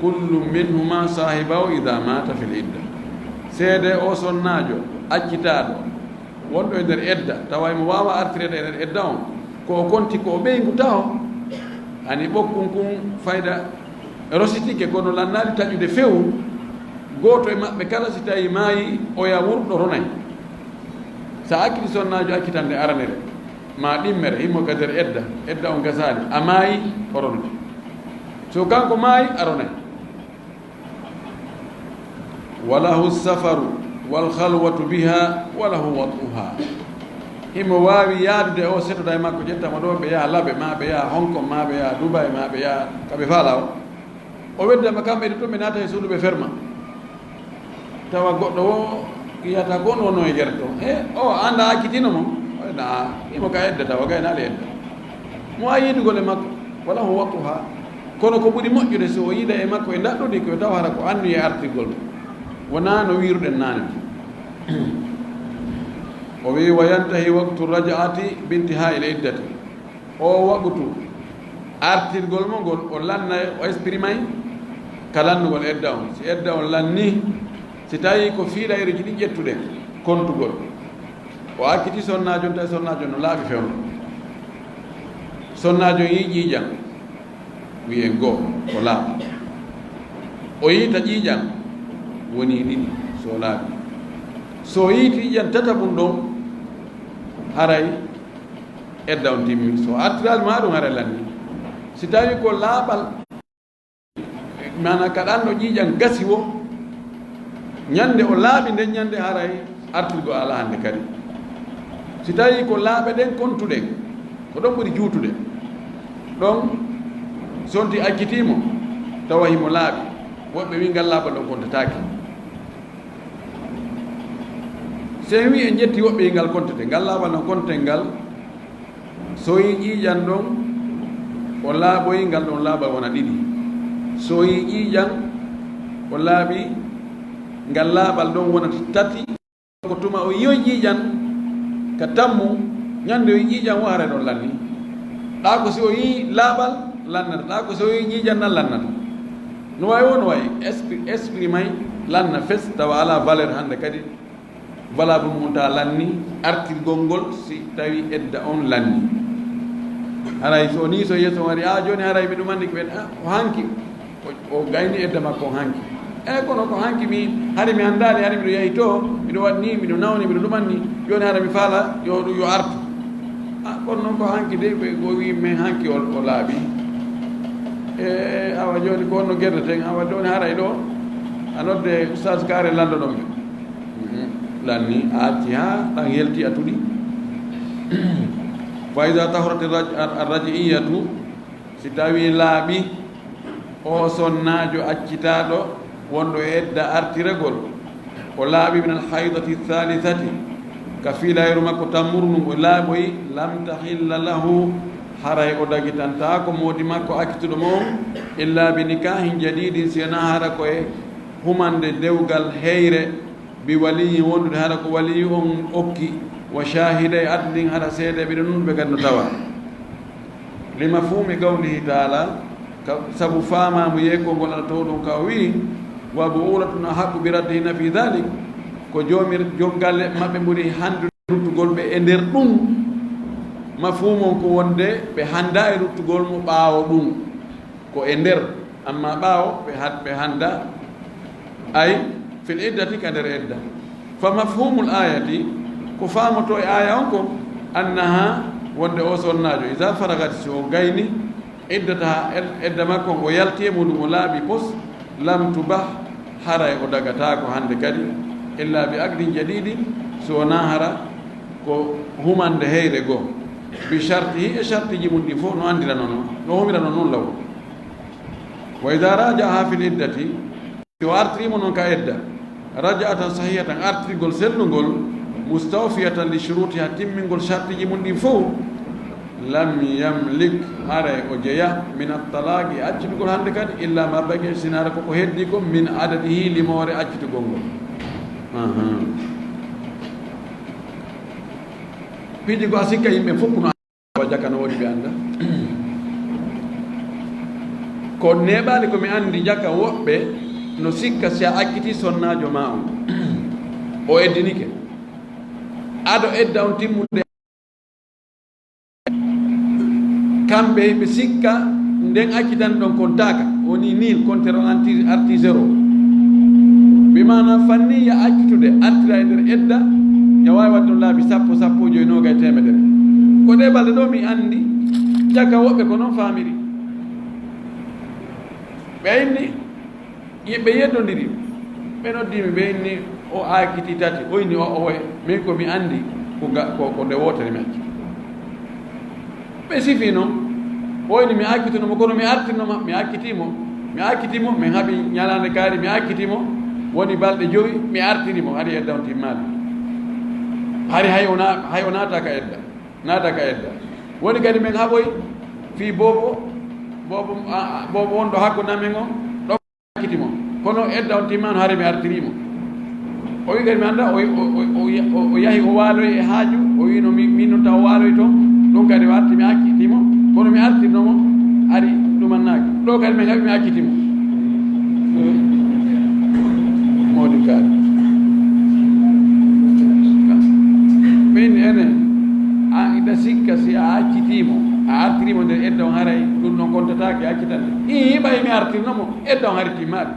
kullu minhuma sahibahu ida mata fil idda seede o sonnajo accitaɗo wonɗo e nder edda tawa mo wawa artirede e nder edda on ko konti ko ɓeygu taw ani ɓokkun kun fayda rositike kono lannali taƴude fewu goto e maɓɓe kala si tawi maayi oya wurɗo ronay sa akkiti sonnajo akkitande aranere ma ɗimmere himmo ka nder edda on gasali a maayi o ronde so kanko maayi a ronay walahu safaru walhalwatu biha walahu watuha himo wawi yaadude o settoda e makko ƴettama ɗo ɓe yaha laaɓe ma ɓe yaha Hong Kong ma ɓe yaha Dubai ma ɓe yaha kaɓe faala o weddama kamɓe ɗe to ɓe naata e suudu ɓe ferma tawa goɗɗo o yiyata gon wonno e guere to o anda akkitino mom na himo ka edda tawa gaynaali edda mo a yiidugol e makko walahu watuha kono ko ɓuri moƴƴude so o yiida e makko e daɗɗudi ko taw hara ko annu e artigol wona no wiruɗen naane o wi wa yantahi waqtu raja'ati bintiha il iddati o waɓutu artirgol mo ngol o lanna o exprimay ka lannugol edda on si edda on lanni si tawi ko fiiɗayreji ɗi ƴettuɗen kontugol o akkiti sonnajo tawi sonnajo no laaɓi fewno sonnajo yi ƴiiƴam wiye goo ko laaɓa o yiita ƴiiƴam woni ɗiɗi so laaɓi so yiiti ƴiiƴam tataɓum ɗon haray edda on timmi so artiral ma ɗum haray lanni si tawi ko laaɓal mana kaɗanno ƴiiƴam gasi wo ñande o laaɓi nden ñande haray artirgo ala hannde kadi si tawi ko laaɓe ɗen kontuɗen ko ɗon ɓuri juutude ɗon sonti accitimo tawa himo laaɓi woɓɓe wi ngal laaɓal ɗon kontataki sen wi en ƴetti woɓɓe yi ngal kontete ngal laaɓal no konten ngal so yi ƴiiƴan ɗon o laaɓoyi ngal ɗon laaɓal wona ɗiɗi so yi ƴiiƴan o laaɓi ngal laaɓal ɗon wonata tati ko tuma o yiyoy ƴiiƴan ka tammu ñande o yi ƴiiƴan wo hara ɗon lanni ɗa ko si o yi laaɓal lannata ɗa ko si o yi ƴiiƴan nan lannata no wawi wo no wayi esprit may lanna fes tawa ala valeur hannde kadi valable mum ta lanni artirgol ngol si tawi edda on lanni haray so ni so yeeso wari joni haray mi ɗum anndi ko ɓen o hanki o gayni edda makko o hanki kono ko hanki mi hari mi anndani hari miɗo yahi to miɗo waɗni miɗo nawni miɗo ɗumanni joni hara mi faala yo artu kono noon ko hanki de ɓe go wi min hanki o laaɓi awa joni ko onno guerdeten awa joni haray ɗo a nodde oustage kare landoɗon ɓe lanni a acci ha ɗan yelti a tuɗi fa ida tahurat arrajiiyatu si tawi laaɓi o sonnajo accitaɗo wonɗo edda artiragol o laaɓi min alhaydati thalithati ka fiilayru makko tammurnum o laaɓoyi lam tahilla lahu haray o dagitanta ko moodi makko akkituɗo mo illa bi nikahin jadidin sina hara koye humande dewgal heyre bi waliyi wondude hara ko waliyi on okki wa shahida e adlin hara seede ɓiɗo nun ɓe kadi no tawa lima fumi gawlihi taala sabu faamamu yeekol ngol ala taw ɗum ka o wi wa buuratun haqqu bi raddihina fi dhalik ko joom galle maɓɓe ɓuri handude ruttugol ɓe e nder ɗum mafhumon ko wonde ɓe hannda e ruttugol mo ɓaawo ɗum ko e nder amma ɓaawo ɓe hannda ay fil iddati ka nder edda fa mafhumul ayati ko faamoto e aya on ko annaha wonde o sonnajo ida faragati so o gayni iddata edda makko o yalti e muɗum o laaɓi pos lam tubah haray o dagata ko hannde kadi illa bi aqdin jadidin so wona hara ko humande heyre goo bi chartihi e chartiji mum ɗi fof no andirano no homirano noon law wa ida rajaha fil iddati so artirimo noon ka edda raja'atan sahihatan artirgol sellugol mustawfiyatan li shurutiha timmingol chartiji mum ɗi fof lam yamlik haray o jeeya min attalaqi accitugol hannde kadi illa ma bagi sinara koko heddi ko min adadihi limore accitugol ngol piiji go a sikka yimɓe fof kuno jakka no woodi ɓe annda ko neɓaali ko mi anndi jakka woɓɓe no sikka si a acciti sonnajo ma on o eddinike aɗo edda on timmude kamɓe ɓe sikka nden accitan ɗon kon taaka woni nil compteur on arti zéro bimana fanniya accitude artira e nder edda ya wawi wadde ɗon laabi sappo joyi noga e temedere ko ɗe balɗe ɗo mi anndi jakka woɓɓe ko noon famiri ɓe inni ɓe yeddodiri ɓe noddimi ɓe inni o akkiti tati o inni o owoye min ko mi anndi ko nde wotere mi acci ɓe sifi noon o inni mi akkitinomo kono mi artinoma mi akkitimo min haɓi ñalande kaari mi akkitimo woni balɗe joyi mi artirimo hari edda on timmaade hari hay o naata ka edda woni kadi min haɓoy fii bobo wonɗo hakkude amen o ɗo akkitimo kono edda on timmano hari mi artirimo o wi kadi mi annda o yahi o waaloy e haaju o wino min noon taw o waaloy toon ɗum kadi o arti mi akkitimo kono mi artirnomo ari ɗumannaaki ɗo kadi min haɓi mi akkitimo mawdi kaari min ene a ida sikka si a accitimo a artirimo nde fotatake accitande i ɓay mi artirnomo edda on hari timmaɗe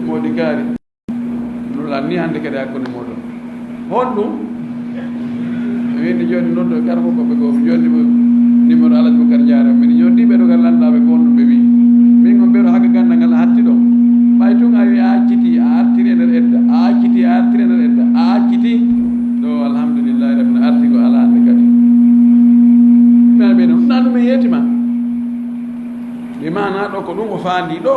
modi gaari nulan ni hannde kadi hakkunde moɗon honɗum mi windi joni noddo kara fof koɓe goo jonni numéro alaji bakar diara mbiɗa ñoddi ɓeɗo gar landaɓe ko honɗum ɓe wi min on ɓeɗo hakka gandal ngal a hatti ɗo ɓay tun a wi a acciti a artiri e nder edda a acciti a artiri e nder edda a acciti ɗo alhamdulillahi rabbil arti ko ala hande kadi mene ɓe noon na ɗum e yeetima mi mana ɗo ko ɗum o faandi ɗo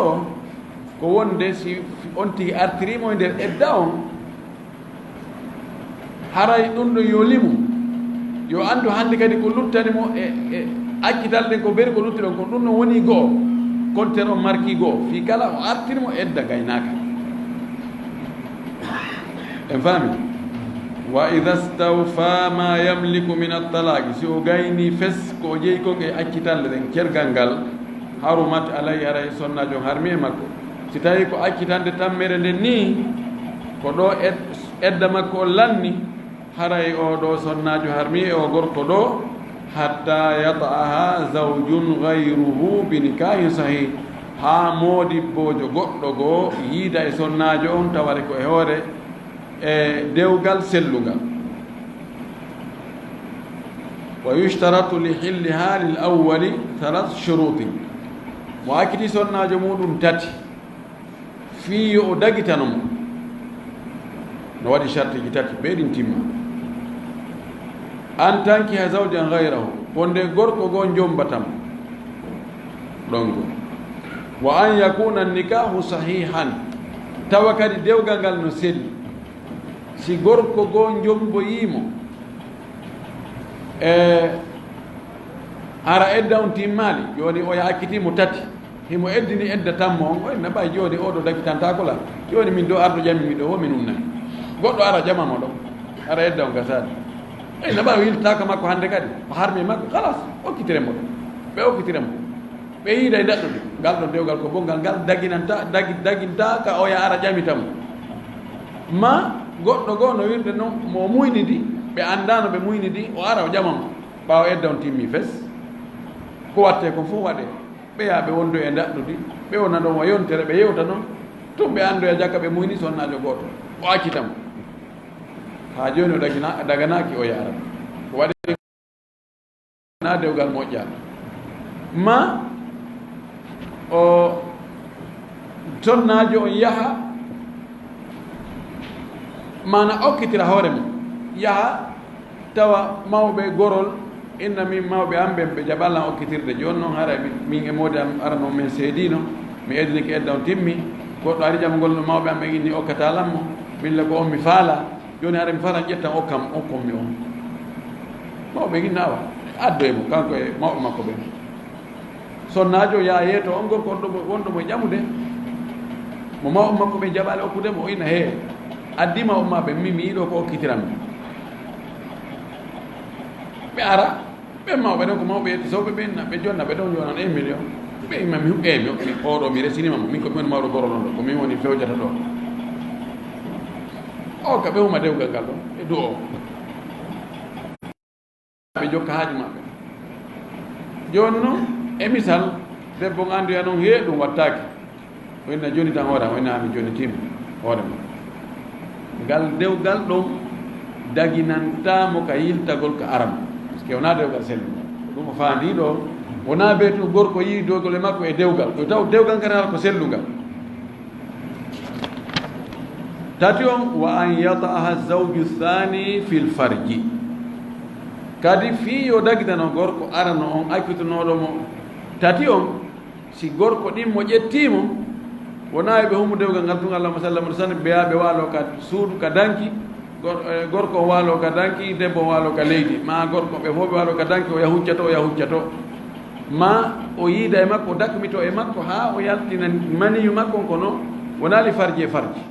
ko wonde si on tigi artirimo e nder edda on haray ɗum ɗo yo limu yo anndu hannde kadi ko luttanimo e accital ɗen ko beri ko lutti ɗon ko ɗum ɗon woni goo compteur on marki goo fi kala o artirimo edda gaynaka en faami wa ida stawfa ma yamliku min altalaqi si o gayni fes ko o jeeyi kon e accitalle ɗen kergal ngal harumat alay haray sonnajo on harmi e makko si tawi ko accitande tammere nden ni ko ɗo edda makko o lanni haray o ɗo sonnajo harmi e o gorko ɗo hatta yata'aha zawjun gayruhu bi nikahin sahih ha modibbojo goɗɗo goo yiida e sonnajo on taware ko e hoore e dewgal sellugal wa yushtaratu li hilliha lil awwali thalath shurutin mo akkiti sonnajo muɗum tati fii o dagitanomo no waɗi chartiji tati ɓeɗin timma an tankiha zawjan gayrahu wonde gorko goo jombatamo ɗon go wa an yakuna nikahu sahihan tawa kadi dewgal ngal no selli si gorko goo jomboyimo ara edda on timmali joni o yakkitimo tati himo eddini edda tammo on oy naɓay joni oɗo dagitantakola joni min do ardo jammi miɗo wo min umnani goɗɗo ara jamamo ɗo ara edda on gasade ey naɓa wiltaka makko hannde kadi o harmi makko halas okkitiremo ɗo ɓe okkitiremo ɓe yiida e daɗɗo ɗi ngal ɗon dewgal ko bongal ngal daginta ka oya ara ƴamitamo ma goɗɗo goo no wirde noon mo muyni di ɓe anndano ɓe muyni di o ara o ƴamamo ɓaawa edda on timmi fes ko watte ko fof waɗe ɓe yaa ɓe wondo e daɗɗudi ɓe wona ɗon o yontere ɓe yewta noon tun ɓe anndu e jakka ɓe muyni sonnajo gooto o accitamo haa jooni o daganaki o yaara ko waɗi na dewgal moƴƴaɗo ma o sonnajo on yaha mana okkitira hoore mum yaha tawa mawɓe gorol inna min mawɓe am ɓen ɓe jaɓallan okkitirde joni noon hara min e moodi am arano min seedino mi ediniki edda on timmi goɗɗo ari jam ngol no mawɓe am ɓe inni okkatalanmo mille ko on mi faala joni hara mi faala ƴettan okkonmi on mawɓe ginna awa addo e mo kanko e mawɓe makko ɓen sonnajo ya yeeto on gorko on ɗo wonɗo mo ƴamude mo mawɓe makko ɓe jaɓali okkudemo o ina hee addima ummaɓe mi yiiɗo ko okkitiranmi ɓe ara ɓe mawɓe ɗen ko mawɓe yetti sowɓe ɓenna ɓe jonna ɓe ɗon yonan 1 million ɓe immami mi oɗo mi resinimamo min ko mi woni mawɗo gorol on ɗo ko min woni fewjata ɗo o ka ɓe huma dewgal ngal ɗon e du o ɓe jokka haaju maɓɓe joni noon e misal debbo anduya noon hee ɗum wattaki o inna joni tan hoore am o innami joni timmi hoore ma ngal dewgal ɗon daginantamo ka yiltagol ko arama par ce que wona dewgal selli ɗum o faandi ɗo wona ɓe tu gorko yii dogol e makko e dewgal ɗo taw dewgal kadi hala ko sellungal tati on wa an yata'aha zawju thani fil farji kadi fii yo dagitano gorko arano on akkitunoɗomo tati on si gorko ɗin mo ƴettimo wona ɓe humu dewgal ngal tun allahma sallam ɗo sani ɓeya ɓe waalo ka suudu ka danki gorko o waalo ka danki debbo o waalo ka leydi ma gorko ɓe fof ɓe waalo ka danki o yaha huccato ma o yiida e makko o dakmito e makko ha o yaltina maniyu makko on kono wona li farji e farji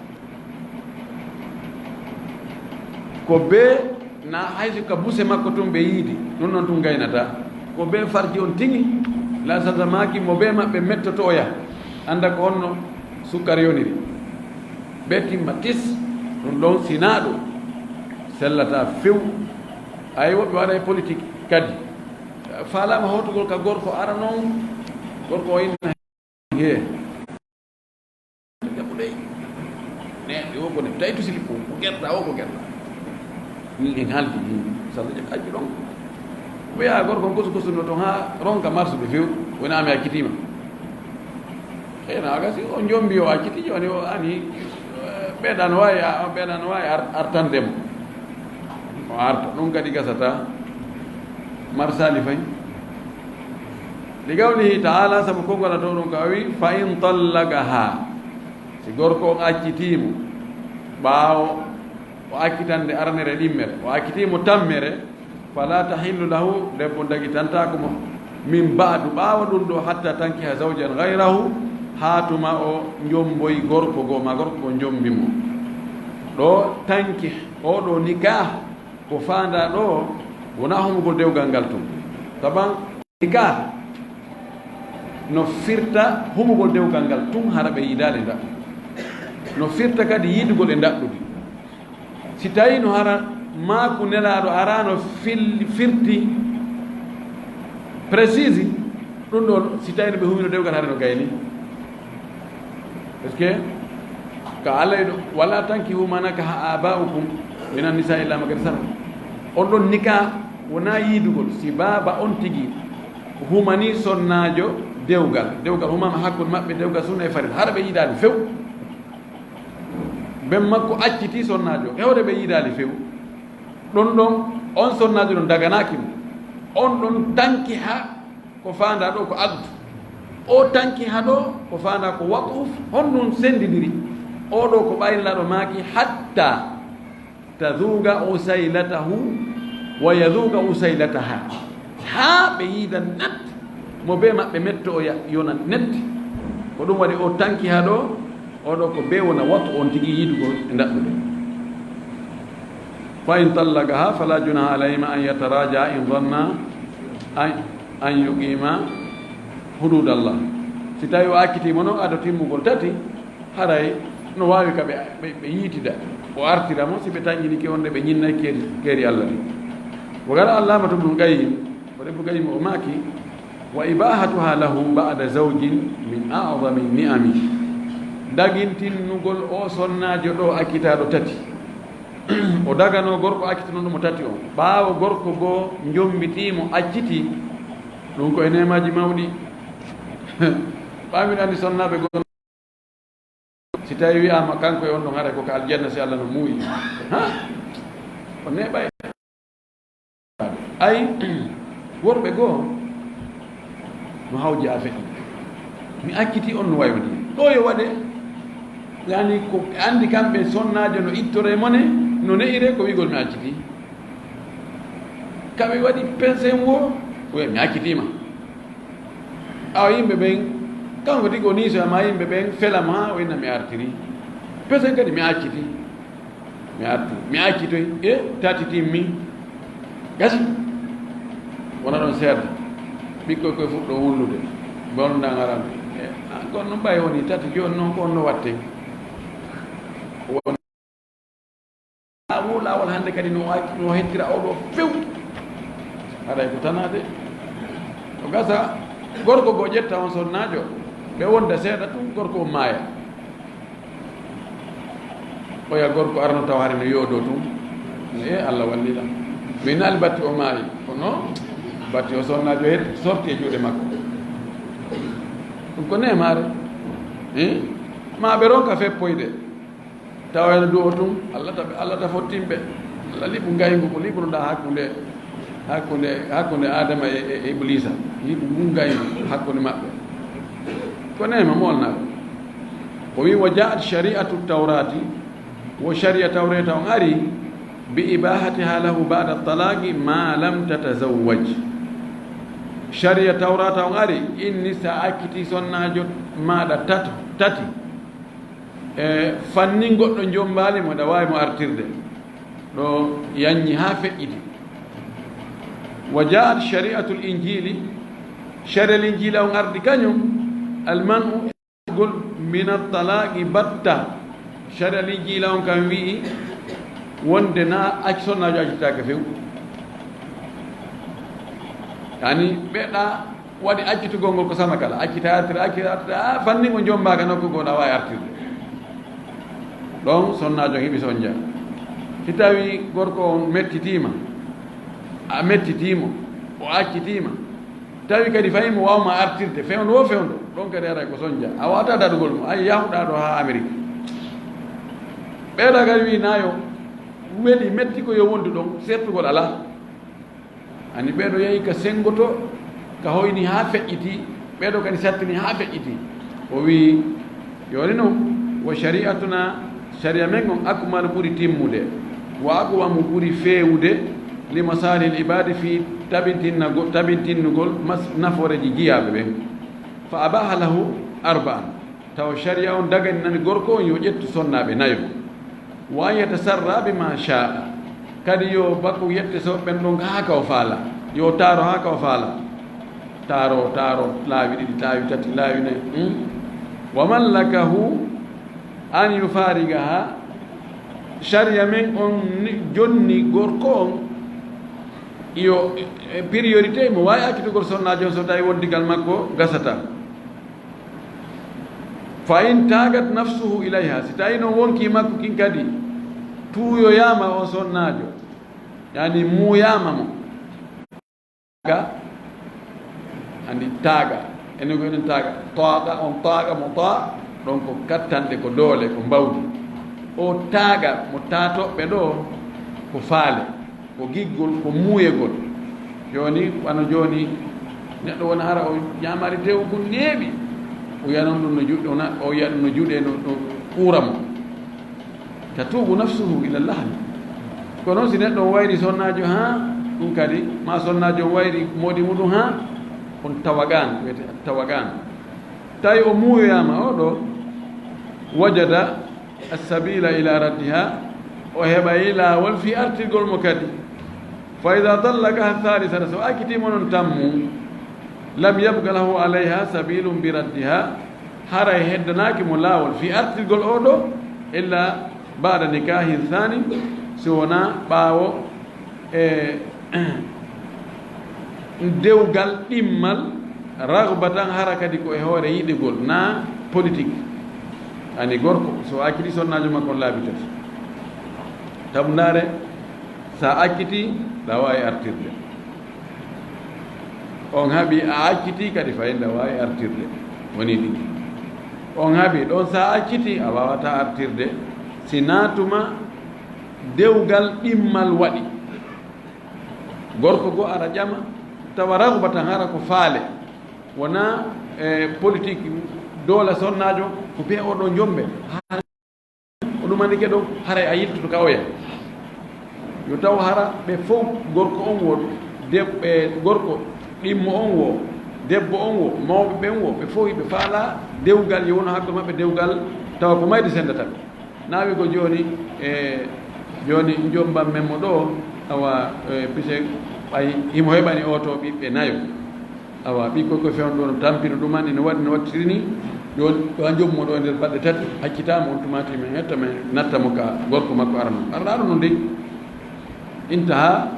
ko be na hayso ka buse makko tun ɓe yiidi ɗum noon tun gaynata ko be farji on tigi lasata maki mo be maɓɓe mettoto o yaha anda ko honno sukkar yoniri ɓe timma tis ɗum ɗon sinaɗo sellata few ay woɓɓe waɗa e politique kadi falama hotugol ka gorko ara noon gorko o inna he jaɓuɗey neɗɗe o kone tawi to sili ko guerɗa o ko guerɗa ni en haaldi ni salla jeg ajju ɗon wiya gorko on kosu toon ha ronka marsude few woni ami accitima heyna agasi o jombi o acciti joni o ani ɓeeɗa no wawi artandemo o arta ɗum kadi gasata marsali fay li gawlihi taala sabu konngol to ɗum ka wi fa in tallaqaha si gorko on accitimo ɓaawo o accitande arnere ɗimmere o accitimo tammere fala tahillu lahu debbo dagitantako mo min baadu ɓaawa ɗum ɗo hatta tankiha zawjan gayrahu haa tuma o jomboyi gorko goo ma gorko o jombimo ɗo tanki oɗo nikah ko fanda ɗo wona homugol dewgal ngal tun saban nikah no firta homugol dewgal ngal tun hara ɓe yidade ndaɗɗu no firta kadi yidugol e ndaɗɗude si tawi no hara maku nelaɗo arano firti précise ɗum ɗon si tawi no ɓe humino dewgal hara no gayni parce que ka allah ɗo wala tanki humanaka ha abaukum minan nisa illa ma kadi sara on ɗon nika wona yidugol si baaba on tigi humani sonnajo dewgal humama hakkude maɓɓe dewgal sunna e farid hara ɓe yiidali few ben makko acciti sonnajo hewde ɓe yiidali few ɗon ɗon on sonnajo ɗon daganaki mo on ɗon tanki ha ko fanda ɗo ko agdu o tanki ha ɗo ko fanda ko waquf honɗum sendidiri oɗo ko ɓaylaɗo maaki hatta taduga usailatahu wa yaduga usailataha ha ɓe yiida net mo be maɓɓe metto o yona net ko ɗum waɗi o tanki ha ɗo oɗo ko be wona wattu on tigi yiidugo e ndaɗɗude fa in tallaqaha fala junaha alayhima an yataraja in dhanna an yuqima hududallah si tawi o accitimo noon aɗa timmugol tati haray no wawi ka ɓe yiitida o artira mo si ɓe tañiniki on nde ɓe ñinnayi keeri allah ɗi wo gara allamatu ibnu qayyim o ibnu qayyim o maaki wa ibahatuha lahu ba'da zawjin min a'dami ni'ami dagintinnugol o sonnajo ɗo akkitaɗo tati o dagano gorko accitano ɗum o tati on ɓaawo gorko goo jombitimo acciti ɗum ko e nemaji mawɗi ɓamin andi sonnaɓe gon si tawi wiyama kanko e on ɗon haray koko aljanna si allah no muuyi o neɓay ay worɓe goo no hawji a feƴi mi acciti on no waywdi ɗo yo waɗe yani ko andi kamɓe sonnajo no ittore mone no ne'ire ko wigol mi acciti kamɓe waɗi pensen wo oya mi accitima awa yimɓe ɓen kanko tigi o niiso ma yimɓe ɓen felama ha o inna mi artiri pensen kadi mi acciti mi accitoy e tati timmi gasi wona ɗon seeda ɓikkoy koye fuɗɗo wullude bondangaran gon no ɓay woni tati joni noon ko on no watte wo lawol hannde kadi no hettira oɗo few haɗay ko tanade o gasa gorko goo ƴetta on sonnajo ɓe wonda seeɗa tum gorko o maaya oya gorko arno taw hare no yooɗo tum e allah walliɗam mi naali batti o maayi kono batti o sonnajo het sorti e juuɗe makko ɗum ko nemare ma ɓe ronka feppoyde tawa ene duwo tum allah ta fottimɓe allah liɓu ngaygu ko liɓunoɗa hakkude adama e iblisa liɓu ngu ngaygu hakkude maɓɓe ko nema molnaɓe o wi wa jaat shari'atu tawrati wo sharia tawreta on ari bi ibahatiha lahu ba'da talaqi ma lam tatazawwaj sharia tawrata on ari inni sa akkiti sonnajo maɗa tati e fanni goɗɗo jombali mo ɗa wawi mo artirde ɗo yanñi ha feƴƴiti wa jaat shari'atu l injili sharia l injila on ardi kañum almanu gol min altalaqi batta sharia l injila on kam wi'i wonde na acci sonnajo accitaka few yani ɓeɗa waɗi accitugol ngol ko sama kala accita artira fanni ko jombaka nokku gol a wawi artirde ɗon sonnajo heeɓi sonja si tawi gorko on mettitima a mettitimo o accitima tawi kadi fayimo wawma artirde fewndo o fewndo ɗon kadi ara ko sonja a wata daɗugol mo ay yahuɗa ɗo ha Amérique ɓeeɗa kadi wi nayo weeli metti ko yo wondu ɗon sertugol ala ani ɓeeɗo yeehi ka sengoto ka hoyni ha feƴƴiti ɓeeɗo kadi sattini ha feƴƴiti o wi yoni noon wo shari'atuna sharia men on akmalu ɓuri timmude wa aqwamu ɓuri feewude li masalihil ibadi fi tabintinnugol naforeji jiyaɓe ɓen fa abaha lahu arba'an tawa sharia on dagani nani gorko on yo ƴettu sonnaɓe nayo wa an yatasarra bima sha'a kadi yo bakko yette so ɓen ɗon haka o faala yo taaro haka o faala taaro laawi ɗiɗi laawi tati laawi nayi wa mallakahu an yufariga ha sharia men on jonni gorko on yo priorité mo wawi accitugol sonnajo on so tawi wondigal makko gasata fa in tagat nafsuhu ilayha si tawi noon wonki makko kin kadi tuuyoyama o sonnajo yani muuyama mo ga andi taaga enen ko enen taaga taaga on taaga mo taa ɗon ko kattande ko doole ko mbawdi o taaga mo taatoɓɓe ɗo ko faale ko giggol ko muuyegol joni wano joni neɗɗo wona ara o ñamari tew ko neeɓi o yanon ɗum no juɗe o yiya ɗum no juuɗe no ɓuura mo tatubu nafsuhu ila llahmi ko noon si neɗɗo o wayri sonnajo ha ɗum kadi ma sonnajo o wayri moodi muɗum ha on tawagan wiyete tawagan tawi o muuyoyama o ɗo wajada assabila ila raddiha o heɓayi laawol fi artirgol mo kadi fa ida dallakaha halisata so akkitima noon tammu lam yabga lahu alayha sabilum bi raddiha haray heddanaki mo laawol fi artirgol o ɗo illa bada nikahi thani si wona ɓaawo e dewgal ɗimmal ragbatan hara kadi ko e hoore yiɗigol na politique ani gorko so acciti sonnajo makko laabi tati tabu ndaare sa acciti ɗa wawi artirde on haaɓi a acciti kadi fayi ɗa wawi artirde woni ɗiɗi on haaɓi ɗon sa acciti a wawata artirde si naatuma dewgal ɗimmal waɗi gorko go ara ƴama tawa ragbatan hara ko faale wona politique doola sonnajo ko be oɗo jombe o ɗumandike ɗo haray a yittuto ka oya yo taw hara ɓe fof gorko on wo gorko ɗimmo on wo debbo on wo mawɓe ɓen wo ɓe fof ɓe faala dewgal yo wono hakkude maɓɓe dewgal tawa ko mayde sendataɓe naawi ko joni joni jombam men mo ɗo awa pise ɓay himo heɓani oto ɓiɓɓe nayo awa ɓikkoy koye fewno ɗo no tampino ɗumani no waɗi no wattiri ni joni ɗo a jommo ɗo e nder balɗe tati haccitama on tumati men hetta men nattamo ka gorko makko arano arɗaɗo no ndey intaha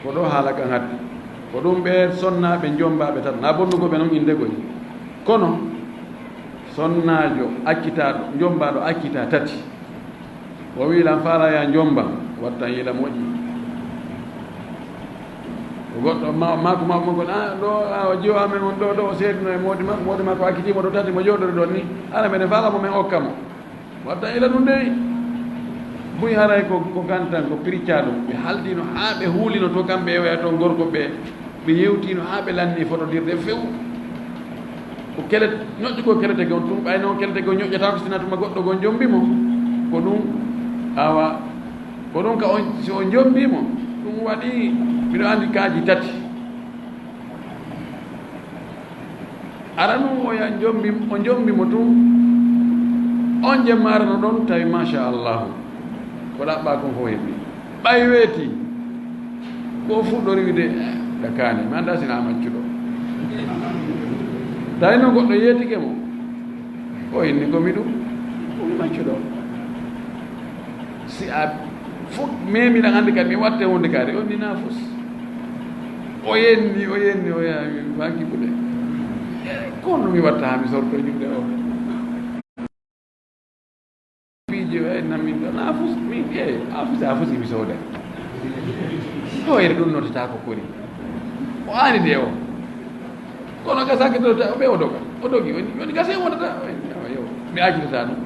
ko ɗo haala kan hadde ko ɗum ɓe sonnaɓe jombaɓe tan na bonnugoɓe noon indegoy kono sonnajo accitaɗo jombaɗo accita tati o wiilan faraya jomba wattan yiila moƴƴi goɗɗo mako mako ko ɗo o jiwa amen on ɗo ɗo o seedino e moodi makko accitimo ɗo tati mo jooɗori ɗon ni ara mbeɗe falamo men okkamo watta ila ɗum ndewi buy haray ko gantan ko piricca ɗum ɓe haldino ha ɓe huulino to kamɓe ewoya toon gorko ɓe yewtino ha ɓe lanni fotodirde few ko kelet ñoƴƴu ko kelete gon tum ɓay noon kelete go ñoƴƴata ko sinatuma goɗɗo gon jombimo ko ɗum awa ko ɗum ka on si o jombimo ɗum waɗi mbiɗo andi kaaji tati ara ɗum oya o jombimo tum on jemma arano ɗon tawi machallahu ko ɗaɓɓa kon fof heɓi ɓay weeti ko fuɗɗori wide dakani mi anda sina maccuɗo tawi no goɗɗo yeetike mo o inni komi ɗum omi maccuɗo si a fof memiɗan andi kadi mi watte wonde kaari on ndina fos o yenni o yaami maki ɓuɗe kono mi watta ha mi sorto juɗe o piiji o namin ɗo na fus min a fusi mi sooda hoyre ɗum notata ko kori o ani de o kono gasaki dota ɓe o doga o dogi woni gase wonata yo mi accitata ɗum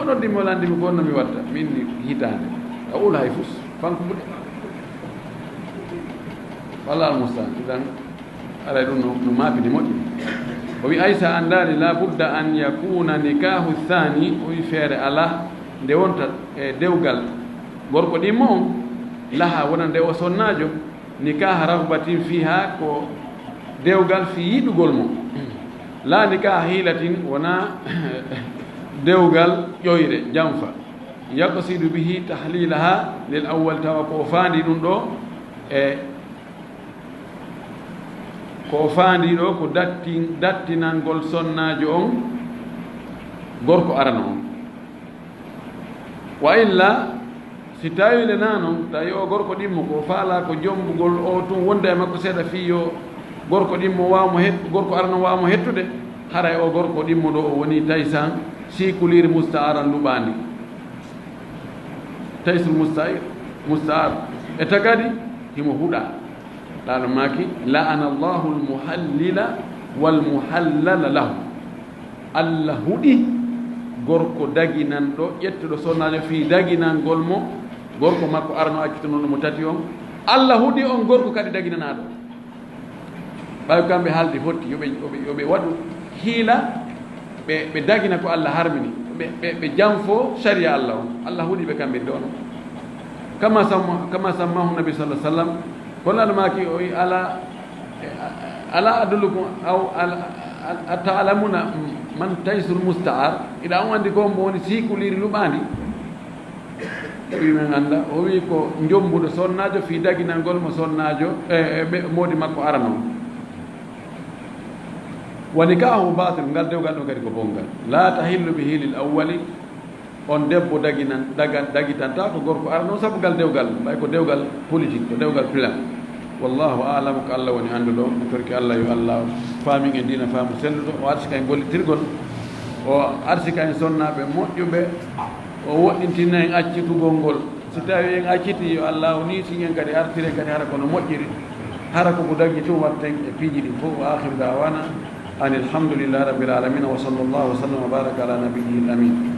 o noddimo landimi ko onno mi watta min hitande a ula hay fus fanko ɓuɗe walla almustan idan aray ɗum no maapidi moƴƴi o wi aysa andani la budda an yakuna nikahu thani o wi feere ala nde wonta e dewgal gorko ɗimmo on laha wona nde o sonnajo nikaha rahbatin fiha ko dewgal fi yiɗugol mo la nikaha hilatin wona dewgal ƴoyre janfa yaqsidu bihi tahlilaha lil awwal tawa ko faandi ɗum ɗo e ko faandi ɗo ko dattinangol sonnajo on gorko arano on wa illa si tawile na noon tawi o gorko ɗimmo ko faala ko jombugol o tun wonda e makko seeɗa fiyo gorko ɗimmo wawmo gorko arano wawmo hettude haray o gorko ɗimmo ɗo o woni taysan sikuliri mustaaran luɓandi taysul mustaar e tagadi himo huɗa ɗaɗo maki la'ana allahu almuhallila walmuhallala lahu allah huɗi gorko daginanɗo ƴettuɗo sonnajo fi daginangol mo gorko makko arno accitanoɗo mo tati on allah huɗi on gorko kadi daginanaɗo ɓawi kamɓe haalde fotti yoɓe waɗu hiila ɓe dagina ko allah harmini ɓe janfo sharia allah on allah huɗi ɓe kamɓe ɗon kama sammahu nabi sallah sallam kono aɗa maki o wi ala adullukum aw a taalamuna man taysul mustaar iɗa on andi ko mbo woni sikuliri luɓandi wi men anda o wi ko jombuɗo sonnajo fi daginangol mo sonnajo ɓe moodi makko arano on woni ka ho batil ngal dewgal ɗo kadi ko bongal la tahillu bihi lil awwali on debbo dagitanta ko gorko arano sabu ngal dewgal ɓay ko dewgal politique ko dewgal plan wallahu alamu ko allah woni annduɗo mi torki allah yo allah faamin e dina faamu selluɗo o arsika en gollitirgol o arsika en sonnaɓe moƴƴuɓe o woɗɗintinna en accitugol ngol si tawi en acciti yo allah o niiti en kadi artire kadi hara kono moƴƴiri hara koko daggi tun watten e piiji ɗi fof wa akhiru dawana an alhamdulillahi rabbil alamina wa sallllahu wa sallam wa baraka ala nabiyyi l amin